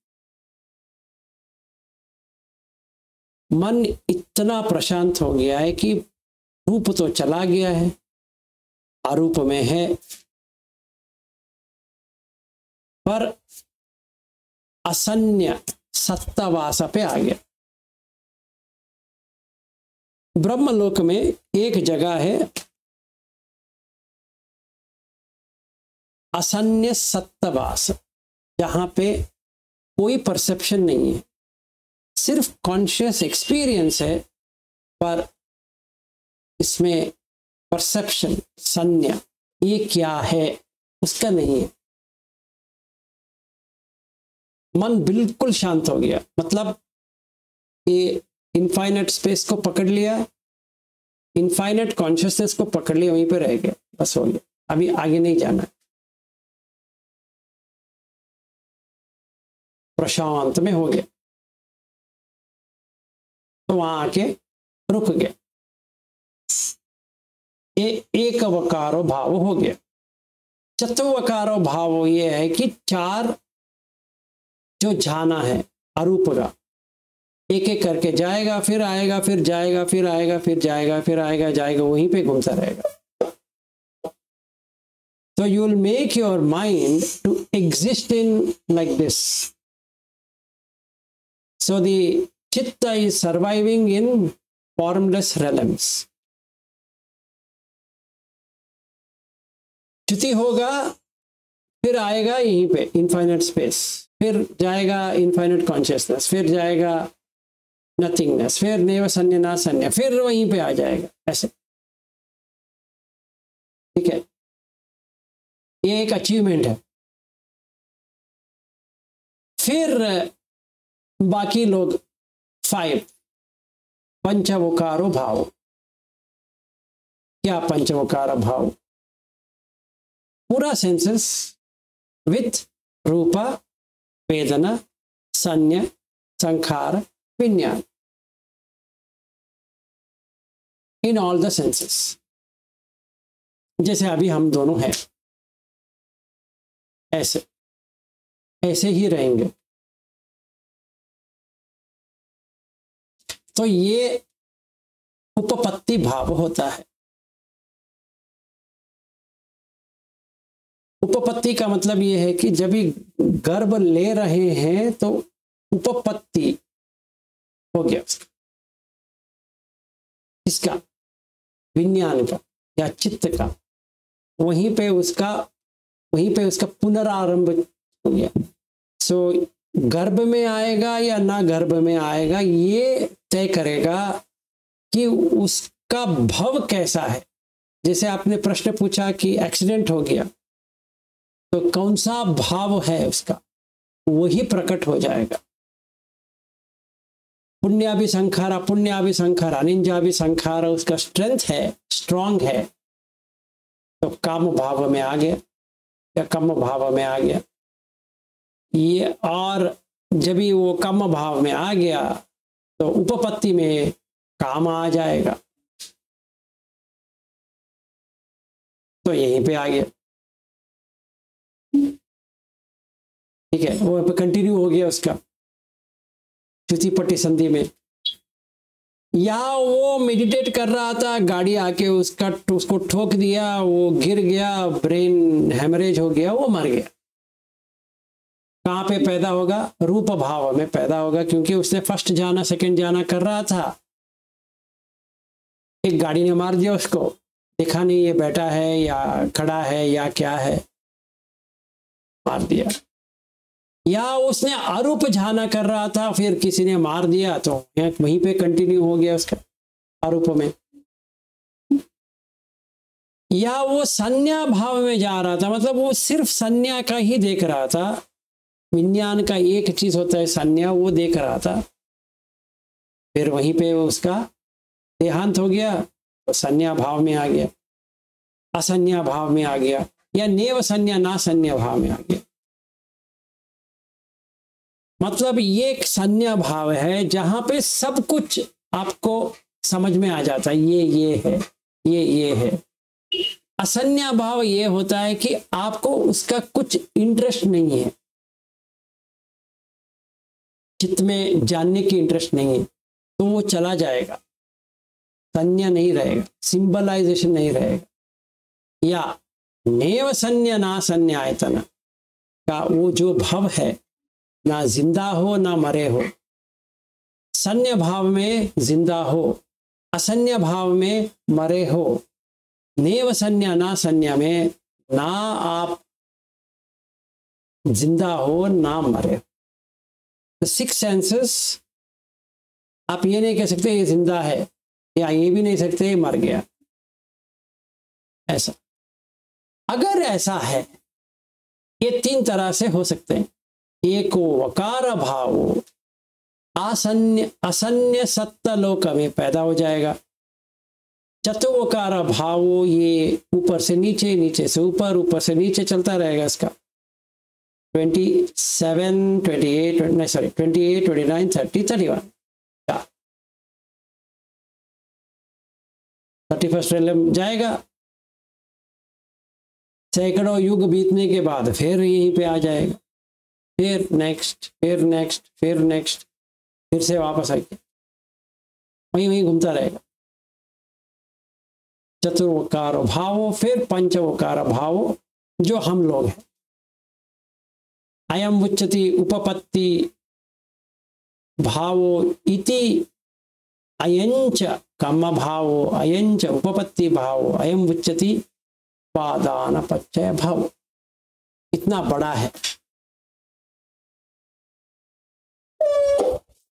मन इतना प्रशांत हो गया है कि रूप तो चला गया है, आरूप में है, पर असन्य सत्तावास पे आ गया। ब्रह्मलोक में एक जगह है असन्य सत्तावास, जहां पे कोई परसेप्शन नहीं है, सिर्फ कॉन्शियस एक्सपीरियंस है, पर इसमें परसेप्शन, सन्य, ये क्या है, उसका नहीं है। मन बिल्कुल शांत हो गया, मतलब ये इनफाइनाइट स्पेस को पकड़ लिया, इनफाइनाइट कॉन्शियसनेस को पकड़ लिया, वहीं पे रह गया, बस हो गया, अभी आगे नहीं जाना। प्रशांत में हो गया, तो वहां आके रुक गया। ये एक वकारो भाव हो गया। चतुर्वकारो भाव ये है कि चार जो झाना है अरूप का, एक एक करके जाएगा, फिर आएगा, फिर जाएगा, फिर आएगा, फिर जाएगा, फिर आएगा, जाएगा, वहीं पे घूमता रहेगा। So you will make your mind to exist in like this. So the chitta is surviving in formless realms. च्युति होगा, फिर आएगा यहीं पे इनफाइनाइट स्पेस, फिर जाएगा इनफाइनाइट कॉन्शियसनेस, फिर जाएगा नथिंगनेस, फिर नैव सन्य ना सन्य, फिर वहीं पे आ जाएगा, ऐसे। ठीक है, ये एक अचीवमेंट है। फिर बाकी लोग 5 पंचवोकारो भाव। क्या पंचवोकार भाव? पूरा सेंसेस विथ रूपा, वेदना, संज्ञा, संखार, विज्ञान, इन ऑल द सेंसेस, जैसे अभी हम दोनों हैं, ऐसे ऐसे ही रहेंगे। तो ये उपपत्ति भाव होता है। उपपत्ति का मतलब ये है कि जब भी गर्भ ले रहे हैं तो उपपत्ति हो गया उसका, इसका विज्ञान का या चित्त का, वहीं पे उसका पुनरारंभ हो गया। सो गर्भ में आएगा या ना गर्भ में आएगा, ये तय करेगा कि उसका भव कैसा है। जैसे आपने प्रश्न पूछा कि एक्सीडेंट हो गया, तो कौन सा भाव है उसका, वही प्रकट हो जाएगा। पुण्याभि संखारा, निंजाभि संखारा, उसका स्ट्रेंथ है, स्ट्रांग है, तो काम भाव में आ गया या कम भाव में आ गया ये। और जब भी वो कम भाव में आ गया तो उपपत्ति में काम आ जाएगा, तो यहीं पे आ गया। ठीक है, वो कंटिन्यू हो गया उसका च्युति पट्टी संधि में। या वो मेडिटेट कर रहा था, गाड़ी आके उसको ठोक दिया, वो गिर गया, ब्रेन हेमरेज हो गया, वो मर गया। कहाँ पे पैदा होगा? रूप भाव में पैदा होगा, क्योंकि उसने फर्स्ट जाना सेकंड जाना कर रहा था, एक गाड़ी ने मार दिया उसको, देखा नहीं ये बैठा है या खड़ा है या क्या है, मार दिया। या उसने अरूप झाना कर रहा था, फिर किसी ने मार दिया तो वहीं पे कंटिन्यू हो गया उसका अरूप में, या वो संज्ञा भाव में जा रहा था, मतलब वो सिर्फ संज्ञा का ही देख रहा था, विज्ञान का एक चीज होता है संज्ञा, वो देख रहा था, फिर वहीं पे उसका देहांत हो गया, तो संज्ञा भाव में आ गया, असंज्ञा भाव में आ गया, या नेव संज्ञा ना संज्ञा भाव में आ गया। मतलब ये एक संज्ञा भाव है जहां पे सब कुछ आपको समझ में आ जाता है, ये है, ये है। असंज्ञा भाव ये होता है कि आपको उसका कुछ इंटरेस्ट नहीं है, चित्त में जानने की इंटरेस्ट नहीं है, तो वो चला जाएगा, संज्ञा नहीं रहेगा, सिंबलाइजेशन नहीं रहेगा। या नेव संज्ञा ना संज्ञायतन का वो जो भव है, ना जिंदा हो ना मरे हो, संज्ञा भाव में जिंदा हो, असंज्ञा भाव में मरे हो, नेव संज्ञा ना संज्ञा में ना आप जिंदा हो ना मरे हो। सिक्स सेंसेस, आप ये नहीं कह सकते ये जिंदा है, या ये भी नहीं सकते ये मर गया। ऐसा अगर ऐसा है, ये तीन तरह से हो सकते हैं। एको वकार भाव आसन्य असन्य सत्ता लोक में पैदा हो जाएगा। चतुर्वकार भाव ये ऊपर से नीचे, नीचे से ऊपर, ऊपर से नीचे चलता रहेगा। इसका 27, 28, 29, 30, 31 31st रेलम जाएगा। सैकड़ों युग बीतने के बाद फिर यहीं पे आ जाएगा, फिर नेक्स्ट, फिर नेक्स्ट, फिर नेक्स्ट, फिर से वापस आएगा, वहीं वहीं घूमता रहेगा। चतुर्वकार भाव, फिर पंचवकार भाव जो हम लोग हैं। अयम उच्चति उपपत्ति भावो इति अयंच कर्म भावो अयंच उपपत्ति भावो अयम उच्चति उपादान पच्चय भाव। इतना बड़ा है।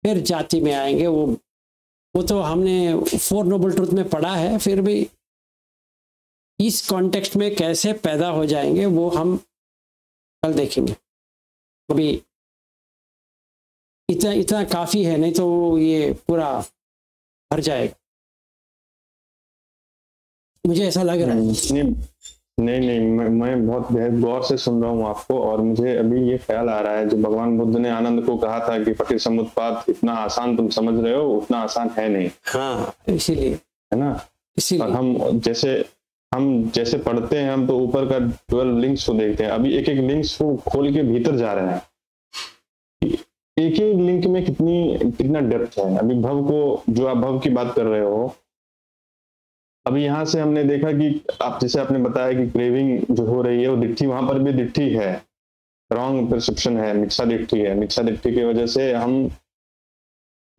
फिर जाति में आएंगे, वो तो हमने फोर नोबल ट्रुथ में पढ़ा है, फिर भी इस कॉन्टेक्स्ट में कैसे पैदा हो जाएंगे वो हम कल देखेंगे। अभी इतना काफी है, नहीं तो ये पूरा भर जाएगा, मुझे ऐसा लग रहा है। नहीं, मैं बहुत बेहद गौर से सुन रहा हूँ आपको, और मुझे अभी ये ख्याल आ रहा है जो भगवान बुद्ध ने आनंद को कहा था कि पटिसमुत्पाद इतना आसान तुम समझ रहे हो, उतना आसान है नहीं। हाँ, इसीलिए है ना, इसीलिए हम जैसे पढ़ते हैं, हम तो ऊपर का 12 लिंक्स को देखते हैं, अभी एक एक लिंक्स को खोल के भीतर जा रहे हैं। एक एक लिंक में कितना डेप्थ है। अभी भव को, जो आप भव की बात कर रहे हो, अभी यहाँ से हमने देखा कि आप जैसे आपने बताया कि क्रेविंग जो हो रही है वो दिट्ठी, वहां पर भी दिट्ठी है, रॉन्ग परसेप्शन है, मिथ्या दिट्ठी है। मिथ्या दिट्ठी की वजह से हम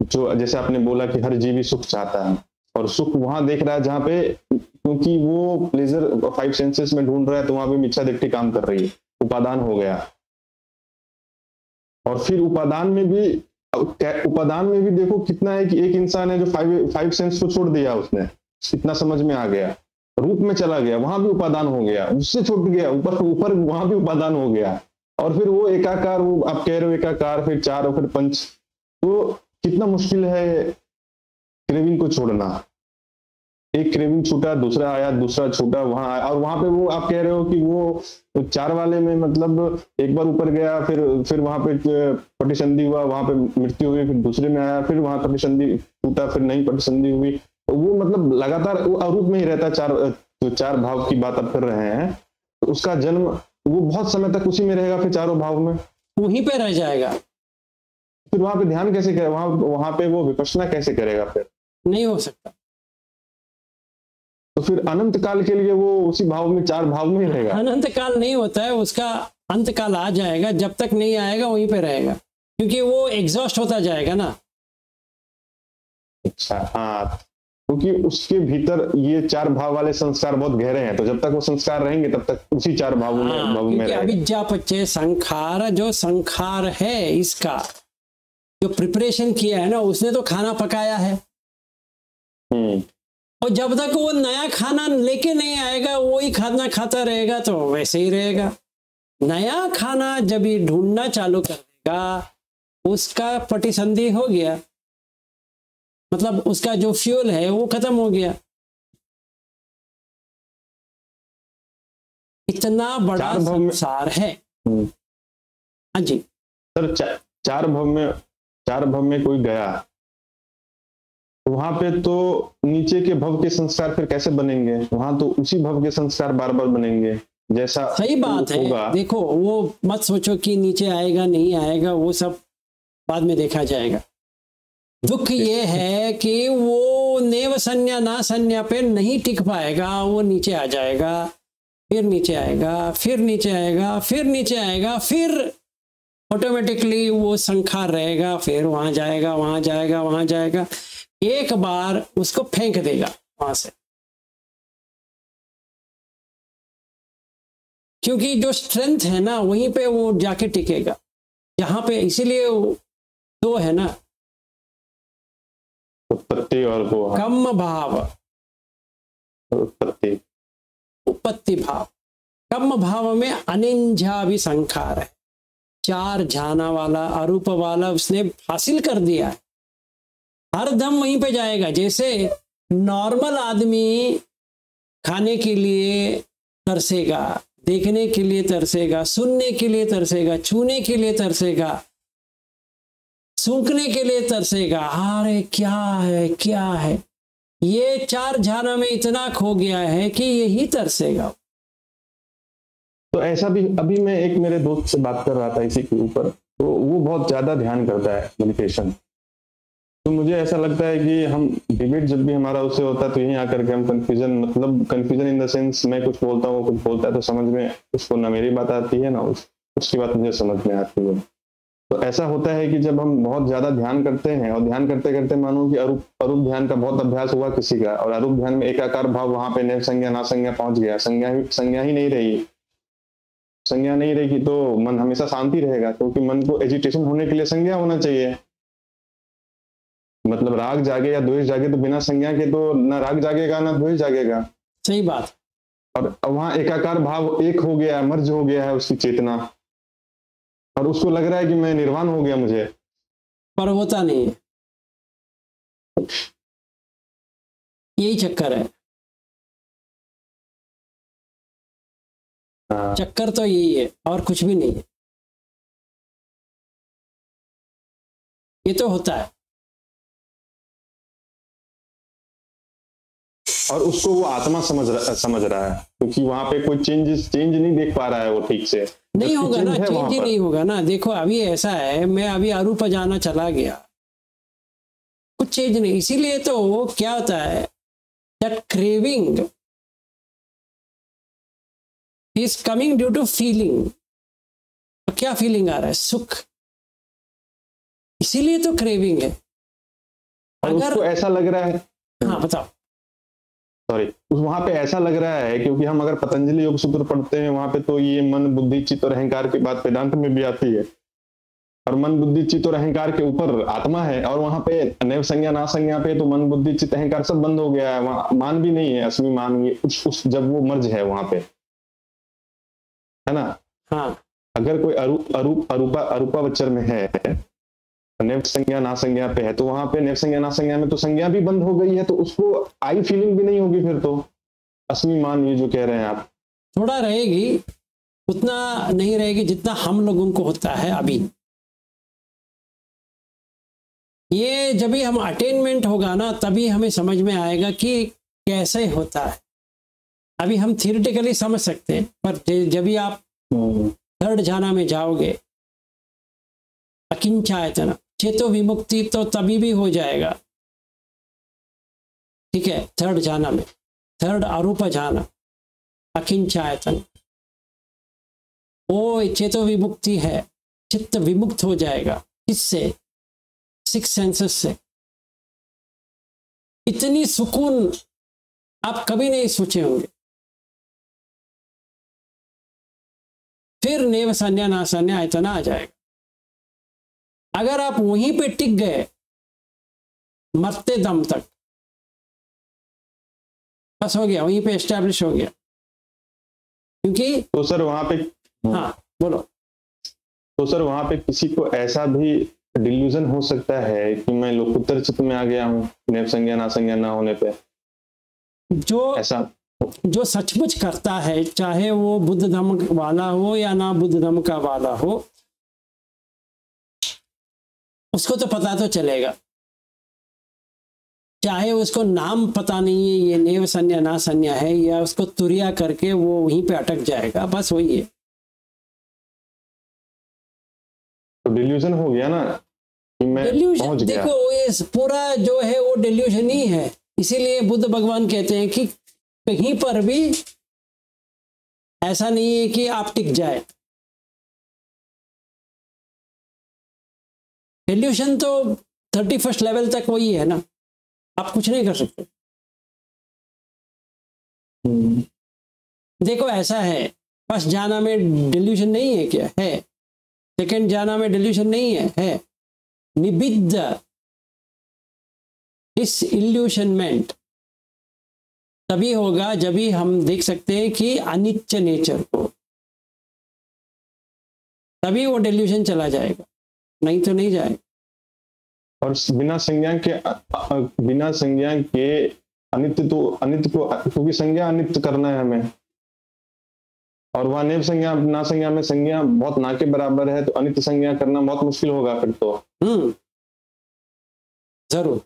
जो, जैसे आपने बोला कि हर जीवी सुख चाहता है, और सुख वहां देख रहा है जहाँ पे, क्योंकि वो प्लेजर 5 सेंसेस में ढूंढ रहा है, तो वहां पे मिथ्या दिट्ठी काम कर रही है, उपादान हो गया। और फिर उपादान में भी देखो कितना है कि एक इंसान है जो 5 सेंस को छोड़ दिया, उसने इतना समझ में आ गया, रूप में चला गया, वहां भी उपादान हो गया, उससे छूट गया, ऊपर वहां भी उपादान हो गया, और फिर वो एकाकार, वो आप कह रहे हो एकाकार, फिर चार और फिर पंच। तो कितना मुश्किल है क्रेविंग को छोड़ना। एक क्रेविंग छूटा, दूसरा आया, दूसरा छूटा, वहां आया, और वहां पे वो आप कह रहे हो कि वो 4 वाले में मतलब एक बार ऊपर गया, फिर वहां पे पटिसंधि हुआ, वहां पे मृत्यु हुई, फिर दूसरे में आया, फिर वहां पटिसंधि टूटा, फिर नई पटिसंधि हुई। तो वो मतलब लगातार अरूप में ही रहता है। चार भाव की बात आप कर रहे हैं, तो उसका जन्म वो बहुत समय तक उसी में रहेगा, फिर चारों भाव में वहीं पे रह जाएगा। फिर वहां पे ध्यान कैसे करे, वहां पे वो विपश्यना कैसे करेगा? फिर नहीं हो सकता। तो फिर अनंत काल के लिए वो उसी भाव में, चार भाव में ही रहेगा। अनंत काल नहीं होता है, उसका अंत काल आ जाएगा, जब तक नहीं आएगा वहीं पे रहेगा, क्योंकि वो एग्जॉस्ट होता जाएगा ना। अच्छा, हाँ, क्योंकि उसके भीतर ये 4 भाव वाले संस्कार बहुत गहरे हैं, तो जब तक वो संस्कार रहेंगे तब तक उसी 4 भावों में क्योंकि अविद्या पच्चे संखार, जो संखार है इसका जो प्रिपरेशन किया है ना, उसने तो खाना पकाया है। और जब तक वो नया खाना लेके नहीं आएगा वही खाना खाता रहेगा तो वैसे ही रहेगा। नया खाना जब ये ढूंढना चालू कर देगा उसका पटिसंधि हो गया, मतलब उसका जो फ्यूल है वो खत्म हो गया। इतना बड़ा संसार है। हाँ जी सर, चार भव में कोई गया वहां पे तो नीचे के भव के संस्कार फिर कैसे बनेंगे? वहां तो उसी भव के संस्कार बार बार बनेंगे जैसा। सही बात है। देखो वो मत सोचो कि नीचे आएगा नहीं आएगा, वो सब बाद में देखा जाएगा। दुख ये है कि वो नेव संज्ञा ना संज्ञा पे नहीं टिक पाएगा, वो नीचे आ जाएगा, फिर नीचे आएगा, फिर नीचे आएगा, फिर नीचे आएगा, फिर ऑटोमेटिकली वो संखार रहेगा, फिर वहां जाएगा, वहां जाएगा, वहां जाएगा, एक बार उसको फेंक देगा वहां से। क्योंकि जो स्ट्रेंथ है ना वहीं पे वो जाके टिकेगा, जहां पे, इसीलिए दो है ना, उत्पत्ति और वो कम भाव, उत्पत्ति भाव। कम भाव में अनिंजा भी संखार है, 4 जाना वाला अरूप वाला उसने हासिल कर दिया है, हरदम वहीं पे जाएगा। जैसे नॉर्मल आदमी खाने के लिए तरसेगा, देखने के लिए तरसेगा, सुनने के लिए तरसेगा, छूने के लिए तरसेगा, सूंघने के लिए तरसेगा, अरे क्या है क्या है, ये 4 झाना में इतना खो गया है कि यही तरसेगा। तो ऐसा भी अभी मैं एक मेरे दोस्त से बात कर रहा था इसी के ऊपर, तो वो बहुत ज्यादा ध्यान करता है मेडिटेशन। तो मुझे ऐसा लगता है कि हम डिबेट जब भी हमारा उससे होता है तो यहीं आकर के हम कंफ्यूजन, मतलब कंफ्यूजन इन द सेंस मैं कुछ बोलता हूँ, कुछ बोलता है, तो समझ में उसको ना मेरी बात आती है ना उसकी बात मुझे समझ में आती है। तो ऐसा होता है कि जब हम बहुत ज्यादा ध्यान करते हैं और ध्यान करते करते मानो कि अरूप ध्यान का बहुत अभ्यास हुआ किसी का, और अरूप ध्यान में एकाकार भाव वहां पे नेव संज्ञा ना संज्ञा पहुंच गया, संज्ञा ही नहीं रही, संज्ञा नहीं रहेगी तो मन हमेशा शांति रहेगा, क्योंकि मन को एजिटेशन होने के लिए संज्ञा होना चाहिए। मतलब राग जागे या द्वेष जागे तो बिना संज्ञा के तो ना राग जागेगा ना द्वेष जागेगा। सही बात। और वहां एकाकार भाव एक हो गया, मर्ज हो गया है उसकी चेतना, और उसको लग रहा है कि मैं निर्वाण हो गया मुझे, पर होता नहीं है। यही चक्कर है। चक्कर तो यही है और कुछ भी नहीं है। ये तो होता है और उसको वो आत्मा समझ रहा है, क्योंकि वहां पे कोई चेंज नहीं देख पा रहा है वो ठीक से। नहीं होगा ना, चेंज ही नहीं होगा ना। देखो अभी ऐसा है, मैं अभी अरूप जाना चला गया, कुछ चेंज नहीं। इसीलिए तो क्या होता है, that craving is coming due to feeling. क्या फीलिंग आ रहा है? सुख। इसीलिए तो क्रेविंग है। अगर उसको ऐसा लग रहा है, हाँ बताओ, सॉरी, वहां पे ऐसा लग रहा है, क्योंकि हम अगर पतंजलि योग सूत्र पढ़ते हैं वहां पे तो ये मन बुद्धि चित्त और अहंकार की बात वेदांत में भी आती है, और मन बुद्धि चित्त और अहंकार के ऊपर आत्मा है, और वहां पे नैव संज्ञा ना संज्ञा पे तो मन बुद्धि चित्त अहंकार सब बंद हो गया है, वहां मान भी नहीं है, असली मान ये उस जब वो मर्ज है वहां पे, है ना। हाँ। अगर कोई अरूपावचर में है, नेव संज्ञा ना संज्ञा पे है, तो वहां पे नेव संज्ञा ना संज्ञा में तो संज्ञा भी बंद हो गई है, तो उसको आई फीलिंग भी नहीं होगी फिर तो। असमी मान ये जो कह रहे हैं आप, थोड़ा रहेगी, उतना नहीं रहेगी जितना हम लोगों को होता है अभी। ये जब भी हम अटेनमेंट होगा ना तभी हमें समझ में आएगा कि कैसे होता है। अभी हम थियोरेटिकली समझ सकते हैं, पर जब भी आप 3rd झाना में जाओगे, अकिंचायतन चेतो विमुक्ति, तो तभी भी हो जाएगा। ठीक है, 3rd झाना में, 3rd अरूप झाना, अकिंचायतन, वो चेतो विमुक्ति है, चित्त विमुक्त हो जाएगा। किससे? 6 सेंसेस से। इतनी सुकून आप कभी नहीं सोचे होंगे। फिर नेव संज्ञा ना संज्ञा इतना आ जाएगा। अगर आप वहीं पे टिक गए मरते दम तक, बस हो गया, वहीं पे एस्टैब्लिश हो गया। क्योंकि तो सर वहां पे, हाँ बोलो। तो सर वहां पे किसी को ऐसा भी डिल्यूजन हो सकता है कि मैं लोकोत्तर चित्त में आ गया हूँ नेव संज्ञा ना होने पे? जो ऐसा जो सचमुच करता है, चाहे वो बुद्ध धर्म वाला हो या ना बुद्ध धर्म का वाला हो, उसको तो पता तो चलेगा। चाहे उसको नाम पता नहीं है ये नेव संज्ञा ना संज्ञा है, या उसको तुरिया करके वो वहीं पे अटक जाएगा, बस वही है। तो डिल्यूजन हो गया ना कि मैं पहुंच गया। देखो ये पूरा जो है वो डिल्यूजन ही है। इसीलिए बुद्ध भगवान कहते हैं कि कहीं पर भी ऐसा नहीं है कि आप टिक जाए। डिल्यूशन तो 31st लेवल तक वही है ना, आप कुछ नहीं कर सकते। देखो ऐसा है, फर्स्ट जाना में डिल्यूशन नहीं है क्या? है। सेकंड जाना में डिल्यूशन नहीं है? है। निबिद्ध इस इल्यूशनमेंट तभी होगा जब भी हम देख सकते हैं कि अनित्य नेचर को, तभी वो डिल्यूशन चला जाएगा, नहीं तो नहीं जाएगा। और बिना संज्ञा के अनित्य को, क्योंकि संज्ञा अनित्य करना है हमें, और वहां नेव संज्ञा ना संज्ञा में संज्ञा बहुत ना के बराबर है, तो अनित्य संज्ञा करना बहुत मुश्किल होगा फिर तो। जरूर।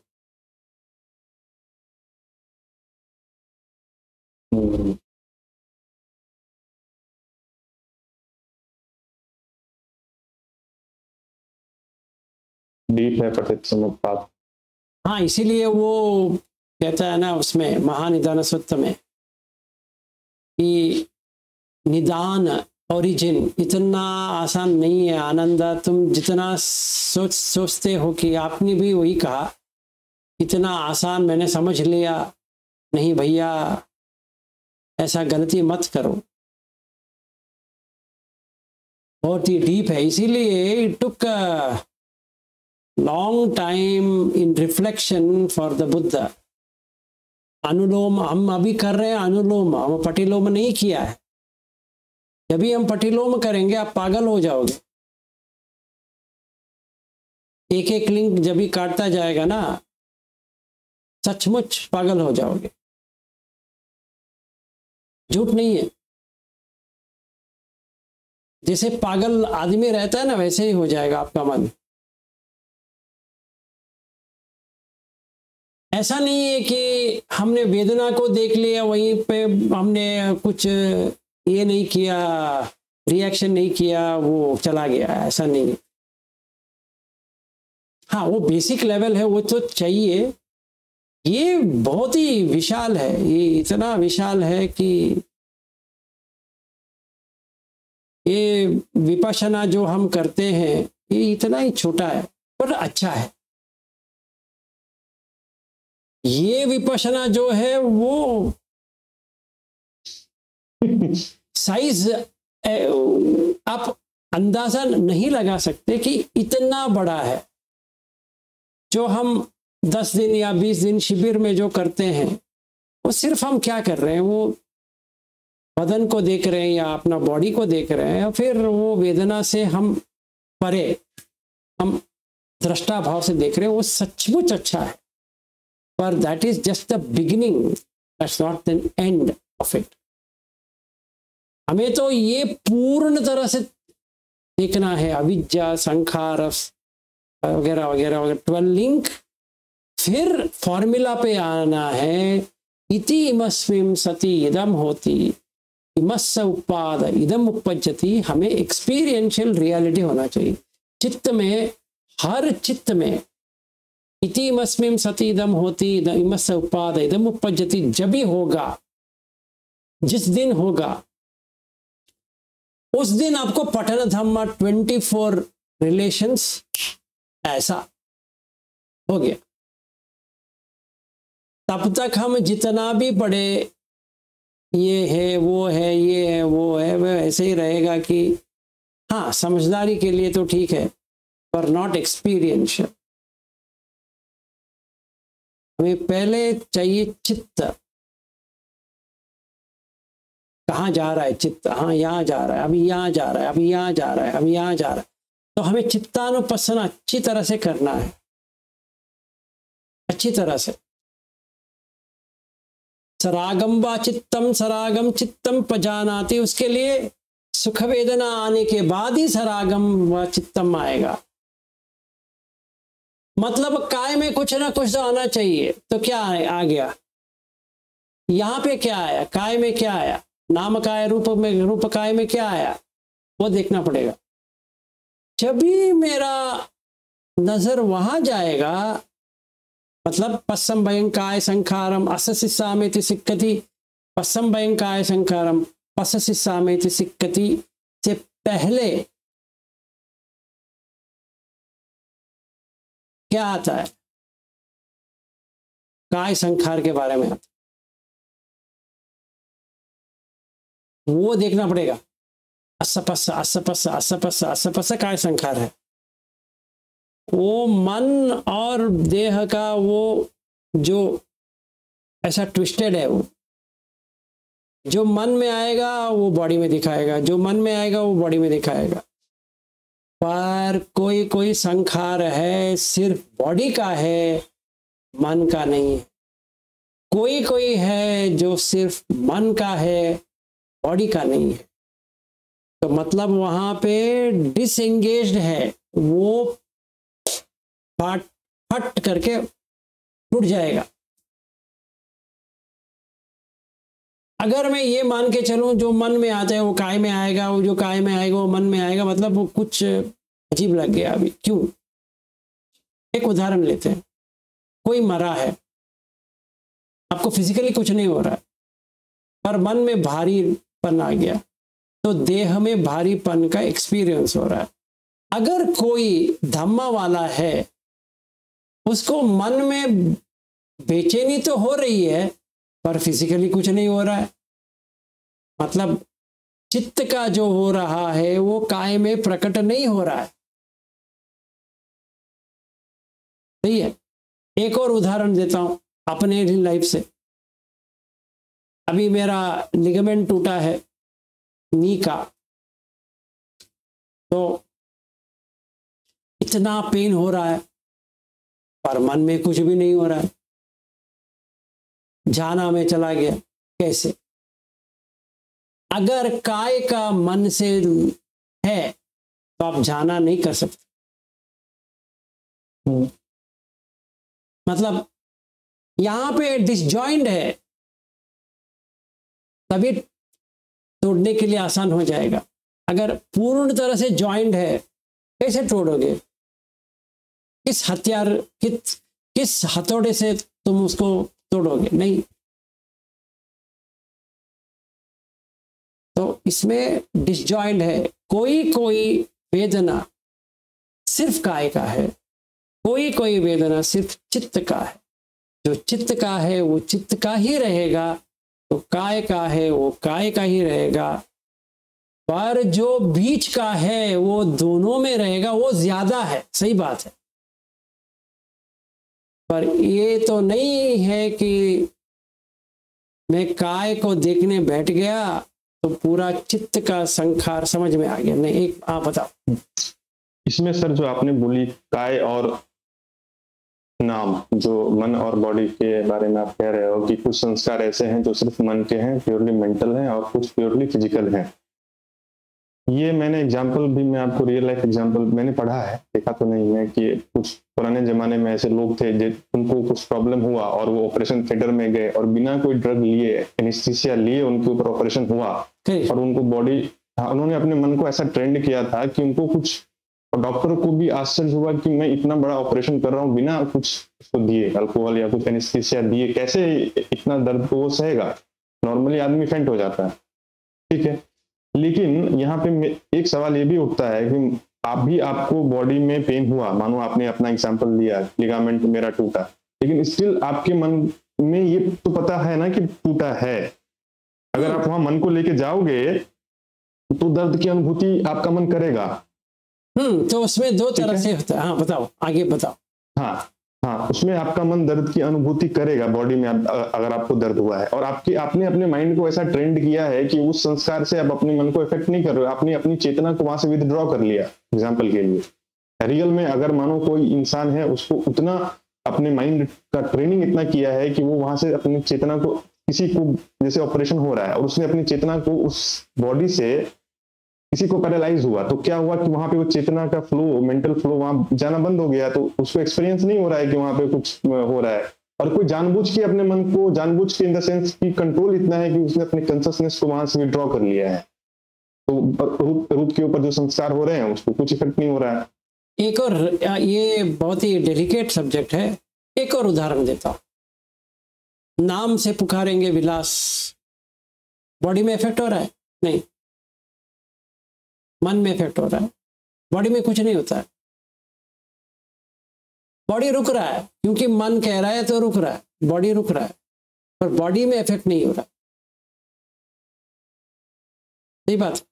डीप है प्रत्यक्ष समुत्पाद। हाँ, इसीलिए वो कहता है ना उसमें महानिदान सूत्र में कि निदान ओरिजिन इतना आसान नहीं है। आनंदा, तुम जितना सोचते हो कि आपने भी वही कहा, इतना आसान मैंने समझ लिया, नहीं भैया, ऐसा गलती मत करो, बहुत ही डीप है। इसीलिए it took long time in reflection for the Buddha. अनुलोम हम अभी कर रहे हैं, अनुलोम, हम पटिलोम नहीं किया है। जब भी हम पटिलोम करेंगे आप पागल हो जाओगे। एक एक लिंक जब भी काटता जाएगा ना, सचमुच पागल हो जाओगे, झूठ नहीं है। जैसे पागल आदमी रहता है ना, वैसे ही हो जाएगा आपका मन। ऐसा नहीं है कि हमने वेदना को देख लिया, वहीं पे हमने कुछ ये नहीं किया, रिएक्शन नहीं किया, वो चला गया, ऐसा नहीं है। हाँ, वो बेसिक लेवल है, वो तो चाहिए। ये बहुत ही विशाल है, ये इतना विशाल है कि ये विपश्यना जो हम करते हैं ये इतना ही छोटा है, पर अच्छा है। ये विपश्यना जो है वो साइज आप अंदाजा नहीं लगा सकते कि इतना बड़ा है। जो हम 10 दिन या 20 दिन शिविर में जो करते हैं, वो सिर्फ हम क्या कर रहे हैं, वो बदन को देख रहे हैं या अपना बॉडी को देख रहे हैं, या फिर वो वेदना से हम परे, हम दृष्टा भाव से देख रहे हैं। वो सचमुच अच्छा है, पर that is just the beginning, that's not the end of it. हमें तो ये पूर्ण तरह से देखना है, अविद्या, संखार वगैरह वगैरह वगैरह, 12 लिंक। फिर फॉर्मूला पे आना है, इति इमस्मिं सति इदम होती, इमस्स उपाद इदम उपपज्यति। हमें एक्सपीरियंशियल रियलिटी होना चाहिए चित्त में, हर चित्त में। इति इमस्मिं सति इदम होती, इमस्स उपाद इदम उपपज्यति जब भी होगा, जिस दिन होगा, उस दिन आपको पठन धम्मा 24 रिलेशंस ऐसा हो गया। तब तक हम जितना भी पढ़े, ये है वो है ये है वो है, वह ऐसे ही रहेगा कि हाँ समझदारी के लिए तो ठीक है, पर नॉट एक्सपीरियंशियल। हमें पहले चाहिए चित्त, कहाँ जा रहा है चित्त, हाँ यहाँ जा रहा है, अभी यहाँ जा रहा है, अभी यहाँ जा रहा है, अभी यहाँ जा रहा है। तो हमें चित्तानुपස්සन अच्छी तरह से करना है, अच्छी तरह से। सरागम व चित्तम सरागम चित्तम पजानाति, उसके लिए सुख वेदना आने के बाद ही सरागम व चित्तम आएगा। मतलब काय में कुछ ना कुछ तो आना चाहिए। तो क्या आ गया यहाँ पे, क्या आया काय में, क्या आया नाम काय, रूप में, रूप काय में क्या आया वो देखना पड़ेगा। जब भी मेरा नजर वहां जाएगा, मतलब पस्सम भयं काय संखारम अससिस्सामेति सिक्कति, पस्सम भयं काय संखारम अससिस्सामेति सिक्कति से पहले क्या आता है, काय संखार के बारे में आता, वो देखना पड़ेगा। असपस्स असपस्स असपस्स असपस्स काय संखार है। वो मन और देह का वो जो ऐसा ट्विस्टेड है, वो जो मन में आएगा वो बॉडी में दिखाएगा, जो मन में आएगा वो बॉडी में दिखाएगा। पर कोई कोई संखार है सिर्फ बॉडी का है, मन का नहीं है। कोई कोई है जो सिर्फ मन का है, बॉडी का नहीं है। तो मतलब वहां पे डिसएंगेज्ड है, वो फट करके टूट जाएगा। अगर मैं ये मान के चलूं जो मन में आता है वो काय में आएगा, वो जो काय में आएगा वो मन में आएगा, मतलब वो कुछ अजीब लग गया अभी। क्यों? एक उदाहरण लेते हैं। कोई मरा है, आपको फिजिकली कुछ नहीं हो रहा है, पर मन में भारीपन आ गया, तो देह में भारीपन का एक्सपीरियंस हो रहा है। अगर कोई धम्मा वाला है, उसको मन में बेचैनी तो हो रही है, पर फिजिकली कुछ नहीं हो रहा है। मतलब चित्त का जो हो रहा है वो काय में प्रकट नहीं हो रहा है। सही है। एक और उदाहरण देता हूं अपने लाइफ से। अभी मेरा लिगामेंट टूटा है नी का, तो इतना पेन हो रहा है, पर मन में कुछ भी नहीं हो रहा है। जाना में चला गया। कैसे? अगर काय का मन से है तो आप जाना नहीं कर सकते। मतलब यहां पे डिसजॉइंट है, तभी तोड़ने के लिए आसान हो जाएगा। अगर पूर्ण तरह से जॉइंट है, कैसे तोड़ोगे? किस हथियार, किस हथौड़े से तुम उसको तोड़ोगे? नहीं। तो इसमें डिसजॉइंट है। कोई कोई वेदना सिर्फ काय का है, कोई कोई वेदना सिर्फ चित्त का है। जो चित्त का है वो चित्त का ही रहेगा, तो काय का है वो काय का ही रहेगा। पर जो बीच का है वो दोनों में रहेगा, वो ज्यादा है। सही बात है। पर ये तो नहीं है कि मैं काय को देखने बैठ गया तो पूरा चित्त का संखार समझ में आ गया। नहीं, एक आप बताओ। इसमें सर जो आपने बोली काय और नाम, जो मन और बॉडी के बारे में आप कह रहे हो कि कुछ संस्कार ऐसे हैं जो सिर्फ मन के हैं, प्योरली मेंटल हैं, और कुछ प्योरली फिजिकल हैं। ये मैंने एग्जाम्पल भी, मैं आपको रियल लाइफ एग्जाम्पल मैंने पढ़ा है, देखा तो नहीं है, कि कुछ पुराने जमाने में ऐसे लोग थे उनको कुछ प्रॉब्लम हुआ और वो ऑपरेशन थिएटर में गए और बिना कोई ड्रग लिए, एनेस्थीसिया लिए, उनके ऊपर ऑपरेशन हुआ और उनको बॉडी, उन्होंने अपने मन को ऐसा ट्रेंड किया था कि उनको कुछ, डॉक्टर को भी आश्चर्य हुआ कि मैं इतना बड़ा ऑपरेशन कर रहा हूँ बिना कुछ उसको दिए, अल्कोहल या कुछ एनेस्थीसिया दिए, कैसे इतना दर्द को वो सहेगा? नॉर्मली आदमी फेंट हो जाता है। ठीक है। लेकिन यहाँ पे एक सवाल ये भी उठता है कि आपको बॉडी में पेन हुआ, मानो आपने अपना एग्जांपल लिया, लिगामेंट मेरा टूटा, लेकिन स्टिल आपके मन में ये तो पता है ना कि टूटा है। अगर आप वहां मन को लेके जाओगे तो दर्द की अनुभूति आपका मन करेगा। तो उसमें दो तरह से होता है। हाँ बताओ, आगे बताओ। हाँ हाँ, उसमें आपका मन दर्द की अनुभूति करेगा बॉडी में, अगर आपको दर्द हुआ है और आपने अपने माइंड को ऐसा ट्रेंड किया है कि उस संस्कार से आप अपने मन को इफेक्ट नहीं कर रहे हो, आपने अपनी चेतना को वहां से विथड्रॉ कर लिया। एग्जाम्पल के लिए, रियल में अगर मानो कोई इंसान है, उसको उतना अपने माइंड का ट्रेनिंग इतना किया है कि वो वहां से अपनी चेतना को, किसी को जैसे ऑपरेशन हो रहा है और उसने अपनी चेतना को उस बॉडी से, किसी को पैरालाइज हुआ तो क्या हुआ कि वहां पे वो चेतना का फ्लो, मेंटल फ्लो वहां जाना बंद हो गया, तो उसको एक्सपीरियंस नहीं हो रहा है कि वहां पे कुछ हो रहा है। और कोई जानबूझ के अपने मन को, जानबूझ के इन द सेंस की कंट्रोल इतना है कि उसने अपने कॉन्शियसनेस को वहां से विड्रॉ कर लिया है, तो रूप के ऊपर जो संस्कार हो रहे हैं उसको कुछ इफेक्ट नहीं हो रहा है। एक और, ये बहुत ही डेलिकेट सब्जेक्ट है, एक और उदाहरण देता हूं। नाम से पुकारेंगे विलास, बॉडी में इफेक्ट हो रहा है? नहीं, मन में इफेक्ट हो रहा है, बॉडी में कुछ नहीं होता है। बॉडी रुक रहा है क्योंकि मन कह रहा है तो रुक रहा है, बॉडी रुक रहा है, पर बॉडी में इफेक्ट नहीं हो रहा। सही बात।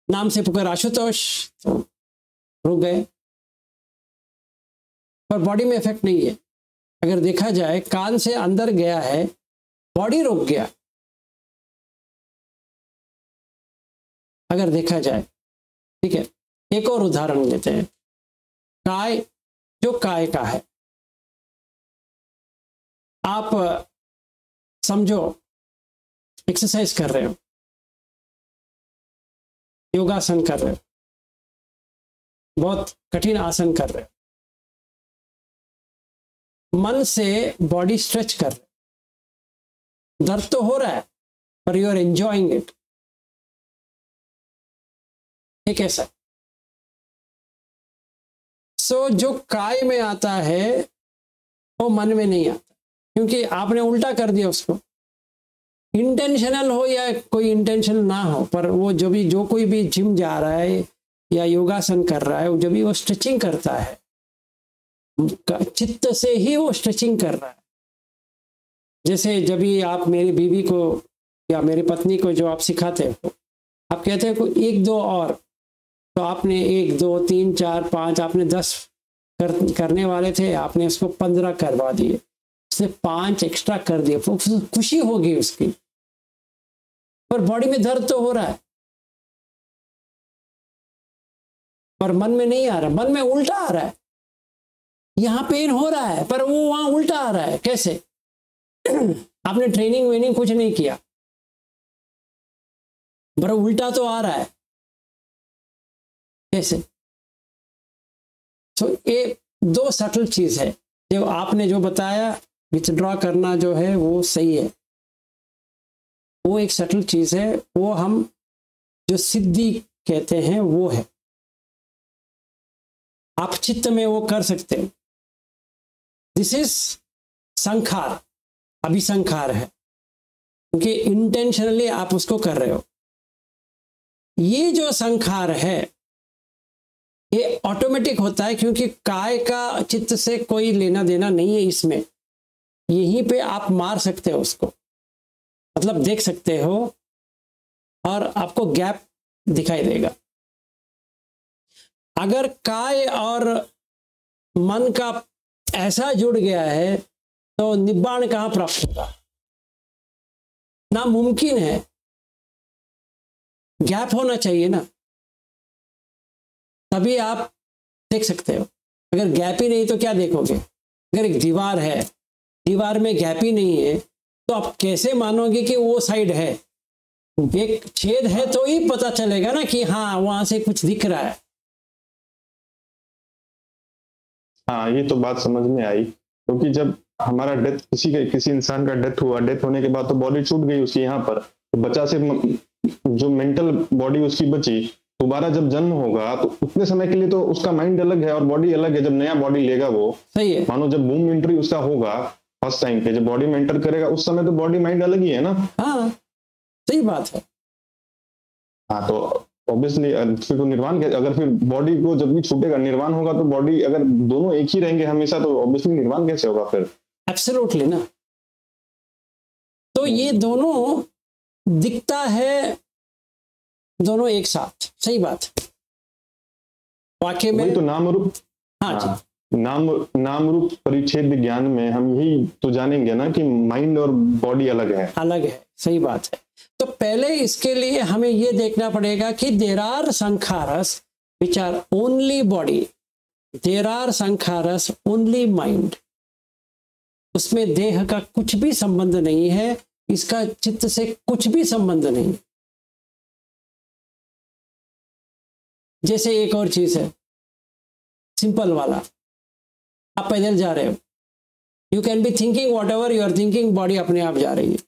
नाम से पुकार आशुतोष, तो रुक गए, पर बॉडी में इफेक्ट नहीं है। अगर देखा जाए, कान से अंदर गया है, बॉडी रुक गया। अगर देखा जाए, ठीक है। एक और उदाहरण लेते हैं। काय, जो काय का है, आप समझो एक्सरसाइज कर रहे हो, योगासन कर रहे हो, बहुत कठिन आसन कर रहे हो, मन से बॉडी स्ट्रेच कर रहे हो, दर्द तो हो रहा है पर यू आर एंजॉइंग इट। ठीक है सर। सो जो काय में आता है वो मन में नहीं आता, क्योंकि आपने उल्टा कर दिया उसको। इंटेंशनल हो या कोई इंटेंशनल ना हो, पर वो जो कोई भी जिम जा रहा है या योगासन कर रहा है, जब भी वो स्ट्रेचिंग करता है, चित्त से ही वो स्ट्रेचिंग कर रहा है। जैसे जब भी आप मेरी बीवी को या मेरी पत्नी को जो आप सिखाते हो, आप कहते हैं कोई 1 2 और, तो आपने 1 2 3 4 5, आपने 10 करने वाले थे, आपने उसको 15 करवा दिए, उसने 5 एक्स्ट्रा कर दिए, खुशी होगी उसकी, पर बॉडी में दर्द तो हो रहा है, पर मन में नहीं आ रहा, मन में उल्टा आ रहा है। यहां पेन हो रहा है पर वो वहां उल्टा आ रहा है। कैसे? आपने ट्रेनिंग वेनिंग कुछ नहीं किया, पर उल्टा तो आ रहा है। कैसे? तो ये 2 सटल चीज है। जो आपने जो बताया विथड्रॉ करना जो है वो सही है, वो एक सटल चीज है, वो हम जो सिद्धि कहते हैं वो है। आप चित्त में वो कर सकते हो। दिस इज संखार, अभिसंखार है, क्योंकि इंटेंशनली आप उसको कर रहे हो। ये जो संखार है ये ऑटोमेटिक होता है, क्योंकि काय का चित्त से कोई लेना देना नहीं है इसमें। यहीं पे आप मार सकते हो उसको, मतलब देख सकते हो और आपको गैप दिखाई देगा। अगर काय और मन का ऐसा जुड़ गया है तो निब्बाण कहां प्राप्त होगा? नामुमकिन है। गैप होना चाहिए ना, तभी आप देख सकते हो। अगर गैप ही नहीं तो क्या देखोगे? अगर एक दीवार है, दीवार में गैप ही नहीं है, तो आप कैसे मानोगे कि वो साइड है? एक छेद है तो ही पता चलेगा ना कि हाँ वहां से कुछ दिख रहा है। हाँ, ये तो बात समझ में आई, क्योंकि जब हमारा डेथ, किसी इंसान का डेथ हुआ, डेथ होने के बाद तो बॉडी छूट गई उसकी यहाँ पर, तो बचा सिर्फ जो मेंटल बॉडी उसकी बची। दोबारा जब जन्म होगा तो उतने समय के लिए तो उसका माइंड अलग है और बॉडी अलग है। जब नया बॉडी लेगा वो, सही है, मानो जब बूम एंट्री उसका होगा फर्स्ट टाइम पे, जब बॉडी में एंटर करेगा उस समय तो बॉडी माइंड अलग ही है ना। हाँ सही बात है। हाँ, तो ऑब्वियसली फिर तो निर्वाण, अगर फिर बॉडी को जब भी छूटेगा निर्वाण होगा, तो बॉडी अगर दोनों एक ही रहेंगे हमेशा, तो ऑब्वियसली निर्वाण कैसे होगा फिर? एब्सोल्युटली ना, तो ये दोनों दिखता है दोनों एक साथ, सही बात है वाक्य में। वही तो नाम रूप, हाँ जी, नाम रूप परिच्छेद ज्ञान में हम यही तो जानेंगे ना कि माइंड और बॉडी अलग है। अलग है, सही बात है। तो पहले इसके लिए हमें ये देखना पड़ेगा कि there are sankharas which are only body, there are sankharas only mind. उसमें देह का कुछ भी संबंध नहीं है, इसका चित्त से कुछ भी संबंध नहीं। जैसे एक और चीज है सिंपल वाला, आप पैदल जा रहे हो, you can be thinking whatever you are thinking, body अपने आप जा रही है,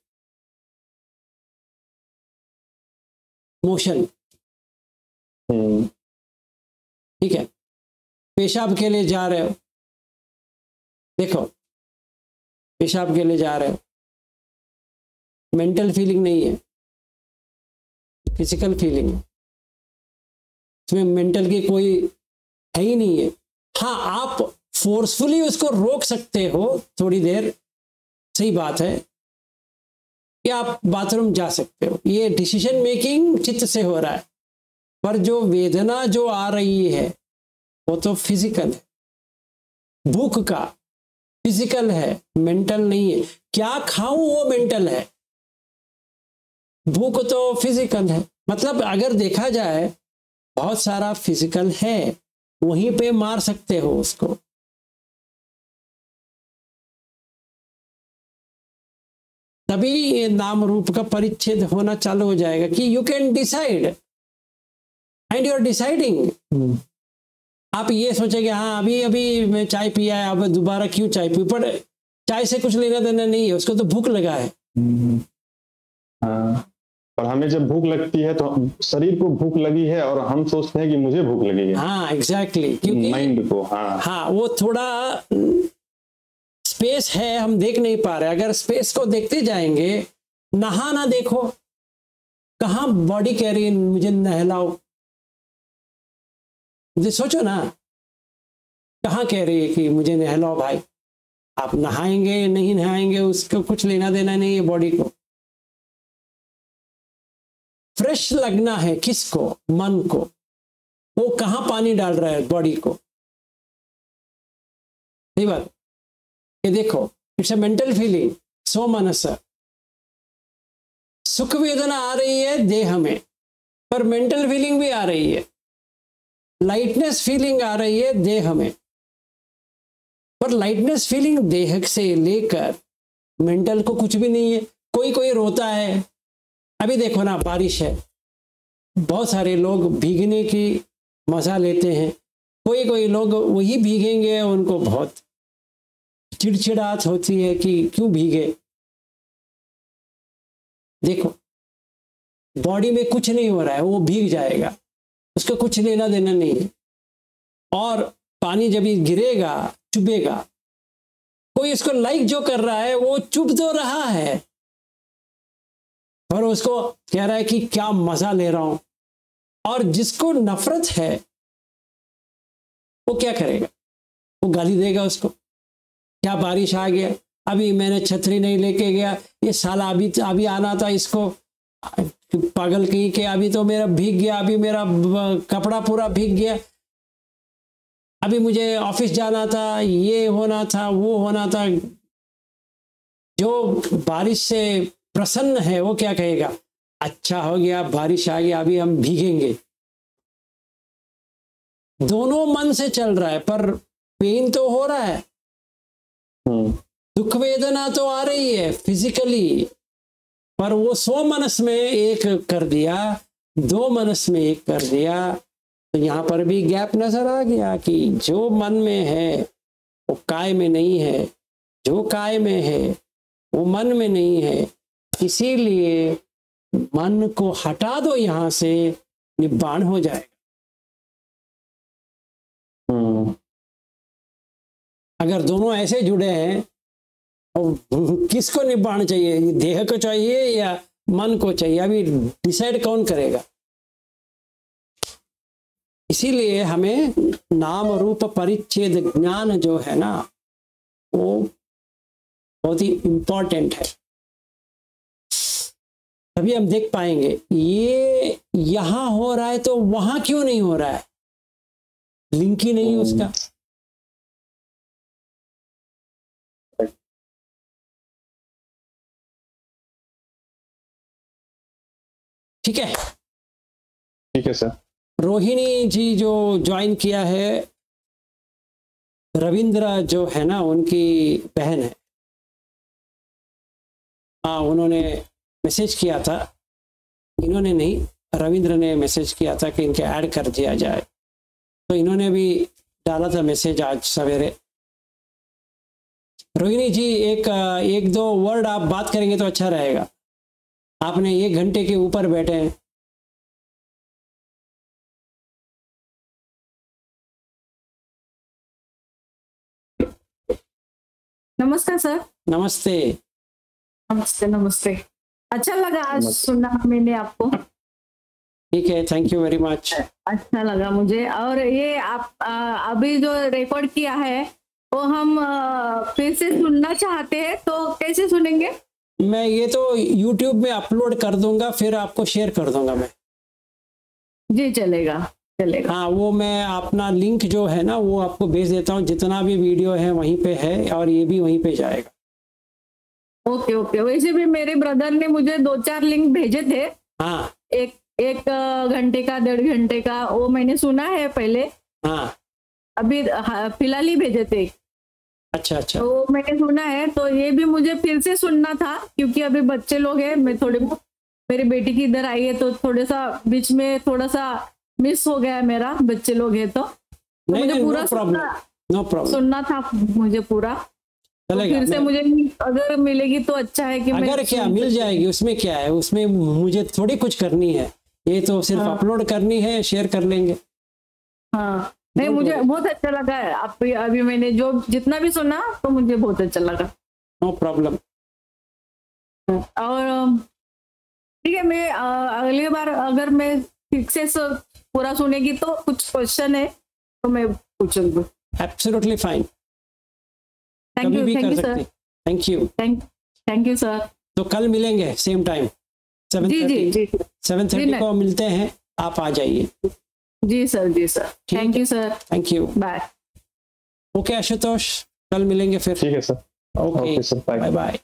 मोशन। ठीक है, पेशाब के लिए जा रहे हो, देखो पेशाब के लिए जा रहे हो, मेंटल फीलिंग नहीं है, फिजिकल फीलिंग है, इसमें मेंटल की कोई है ही नहीं है। हाँ, आप फोर्सफुली उसको रोक सकते हो थोड़ी देर, सही बात है कि आप बाथरूम जा सकते हो, ये डिसीजन मेकिंग चित्त से हो रहा है। पर जो वेदना जो आ रही है वो तो फिजिकल है, भूख का फिजिकल है, मेंटल नहीं है। क्या खाऊं वो मेंटल है, भूख तो फिजिकल है। मतलब अगर देखा जाए बहुत सारा फिजिकल है, वहीं पे मार सकते हो उसको। तभी ये नाम रूप का परिच्छेद होना चालू हो जाएगा कि you can decide and you are deciding. आप ये सोचेंगे हाँ अभी अभी मैं चाय पिया है, अब दोबारा क्यों चाय पी, पर चाय से कुछ लेना देना नहीं है, उसको तो भूख लगा है। हाँ, और हमें जब भूख लगती है तो शरीर को भूख लगी है और हम सोचते हैं कि मुझे भूख लगी है। हाँ एग्जैक्टली, क्योंकि माइंड को हाँ वो थोड़ा स्पेस है, हम देख नहीं पा रहे। अगर स्पेस को देखते जाएंगे, नहा ना देखो, कहाँ बॉडी कह रही है मुझे नहलाओ, मुझे सोचो ना, कहाँ कह रही है कि मुझे नहलाओ भाई। आप नहाएंगे नहीं नहाएंगे उसको कुछ लेना देना नहीं है बॉडी को। फ्रेश लगना है किसको, मन को, वो कहाँ पानी डाल रहा है बॉडी को। सही बात, ये देखो इट्स अ मेंटल फीलिंग, सो मनस। सुख वेदना आ रही है देह में, पर मेंटल फीलिंग भी आ रही है, लाइटनेस फीलिंग आ रही है देह में, पर लाइटनेस फीलिंग देह से लेकर मेंटल को कुछ भी नहीं है। कोई कोई रोता है, अभी देखो ना बारिश है, बहुत सारे लोग भीगने की मजा लेते हैं, कोई कोई लोग वही भीगेंगे उनको बहुत चिड़चिड़ाहट होती है कि क्यों भीगे। देखो बॉडी में कुछ नहीं हो रहा है, वो भीग जाएगा, उसका कुछ लेना देना नहीं है। और पानी जब गिरेगा चुभेगा, कोई इसको लाइक जो कर रहा है वो चुभ तो रहा है, और उसको कह रहा है कि क्या मजा ले रहा हूं। और जिसको नफरत है वो क्या करेगा, वो गाली देगा उसको, क्या बारिश आ गया, अभी मैंने छतरी नहीं लेके गया, ये साला अभी आना था, इसको पागल की के अभी तो मेरा भीग गया, अभी मेरा कपड़ा पूरा भीग गया, अभी मुझे ऑफिस जाना था, ये होना था वो होना था। जो बारिश से प्रसन्न है वो क्या कहेगा, अच्छा हो गया बारिश आ गया, अभी हम भीगेंगे। दोनों मन से चल रहा है, पर पेन तो हो रहा है, दुख वेदना तो आ रही है फिजिकली, पर वो 100 मनस में एक कर दिया, 2 मनस में एक कर दिया। तो यहाँ पर भी गैप नजर आ गया कि जो मन में है वो काय में नहीं है, जो काय में है वो मन में नहीं है। इसीलिए मन को हटा दो, यहाँ से निब्बाण हो जाएगा। अगर दोनों ऐसे जुड़े हैं, और किसको निब्बाण चाहिए, देह को चाहिए या मन को चाहिए, अभी डिसाइड कौन करेगा। इसीलिए हमें नाम रूप परिच्छेद ज्ञान जो है ना, वो बहुत ही इंपॉर्टेंट है। अभी हम देख पाएंगे ये यहाँ हो रहा है तो वहां क्यों नहीं हो रहा है, लिंक ही नहीं है उसका। ठीक है, ठीक है सर। रोहिणी जी जो ज्वाइन किया है, रविंद्र जो है ना उनकी बहन है, हाँ उन्होंने मैसेज किया था, इन्होंने नहीं, रविंद्र ने मैसेज किया था कि इनके ऐड कर दिया जाए, तो इन्होंने भी डाला था मैसेज आज सवेरे। रोहिणी जी एक दो वर्ड आप बात करेंगे तो अच्छा रहेगा, आपने 1 घंटे के ऊपर बैठे हैं। नमस्कार सर। नमस्ते। नमस्ते नमस्ते। अच्छा लगा आज सुना मैंने आपको। ठीक है, थैंक यू वेरी मच। अच्छा लगा मुझे। और ये आप अभी जो रिकॉर्ड किया है वो हम फिर से सुनना चाहते हैं तो कैसे सुनेंगे? मैं ये तो YouTube में अपलोड कर दूंगा, फिर आपको शेयर कर दूंगा मैं। जी चलेगा चलेगा। हाँ वो मैं अपना लिंक जो है ना वो आपको भेज देता हूँ, जितना भी वीडियो है वहीं पे है और ये भी वहीं पे जाएगा। Okay okay. वैसे भी मेरे ब्रदर ने मुझे 2-4 लिंक भेजे थे। हाँ एक घंटे का 1.5 घंटे का, वो मैंने सुना है पहले। हाँ अभी फिलहाल ही भेजे थे। अच्छा अच्छा। तो मैंने सुना है, तो ये भी मुझे फिर से सुनना था क्योंकि अभी बच्चे लोग हैं, मैं थोड़े मेरी बेटी की इधर आई है तो थोड़ा सा बीच में थोड़ा सा मिस हो गया है मेरा, बच्चे लोग हैं तो मुझे पूरा सुनना था मुझे पूरा। तो फिर से मुझे अगर मिलेगी तो अच्छा है कि अगर क्या मिल जाएगी, उसमें क्या है, उसमें मुझे थोड़ी कुछ करनी है, ये तो सिर्फ अपलोड करनी है, शेयर कर लेंगे। हाँ नहीं मुझे बहुत अच्छा लगा है आप अभी मैंने जो जितना भी सुना तो मुझे बहुत अच्छा लगा। No problem. और ठीक है, मैं अगली बार अगर मैं ठीक से पूरा सुनेगी तो कुछ क्वेश्चन है तो मैं पूछूंगी। Absolutely fine. Thank you sir. Thank you thank you sir. तो कल मिलेंगे सेम टाइम 7:30 को मिलते हैं, आप आ जाइए। जी sir thank you sir. Thank you, bye. Okay Ashutosh, कल मिलेंगे फिर। ठीक है सर। Okay sir, bye bye.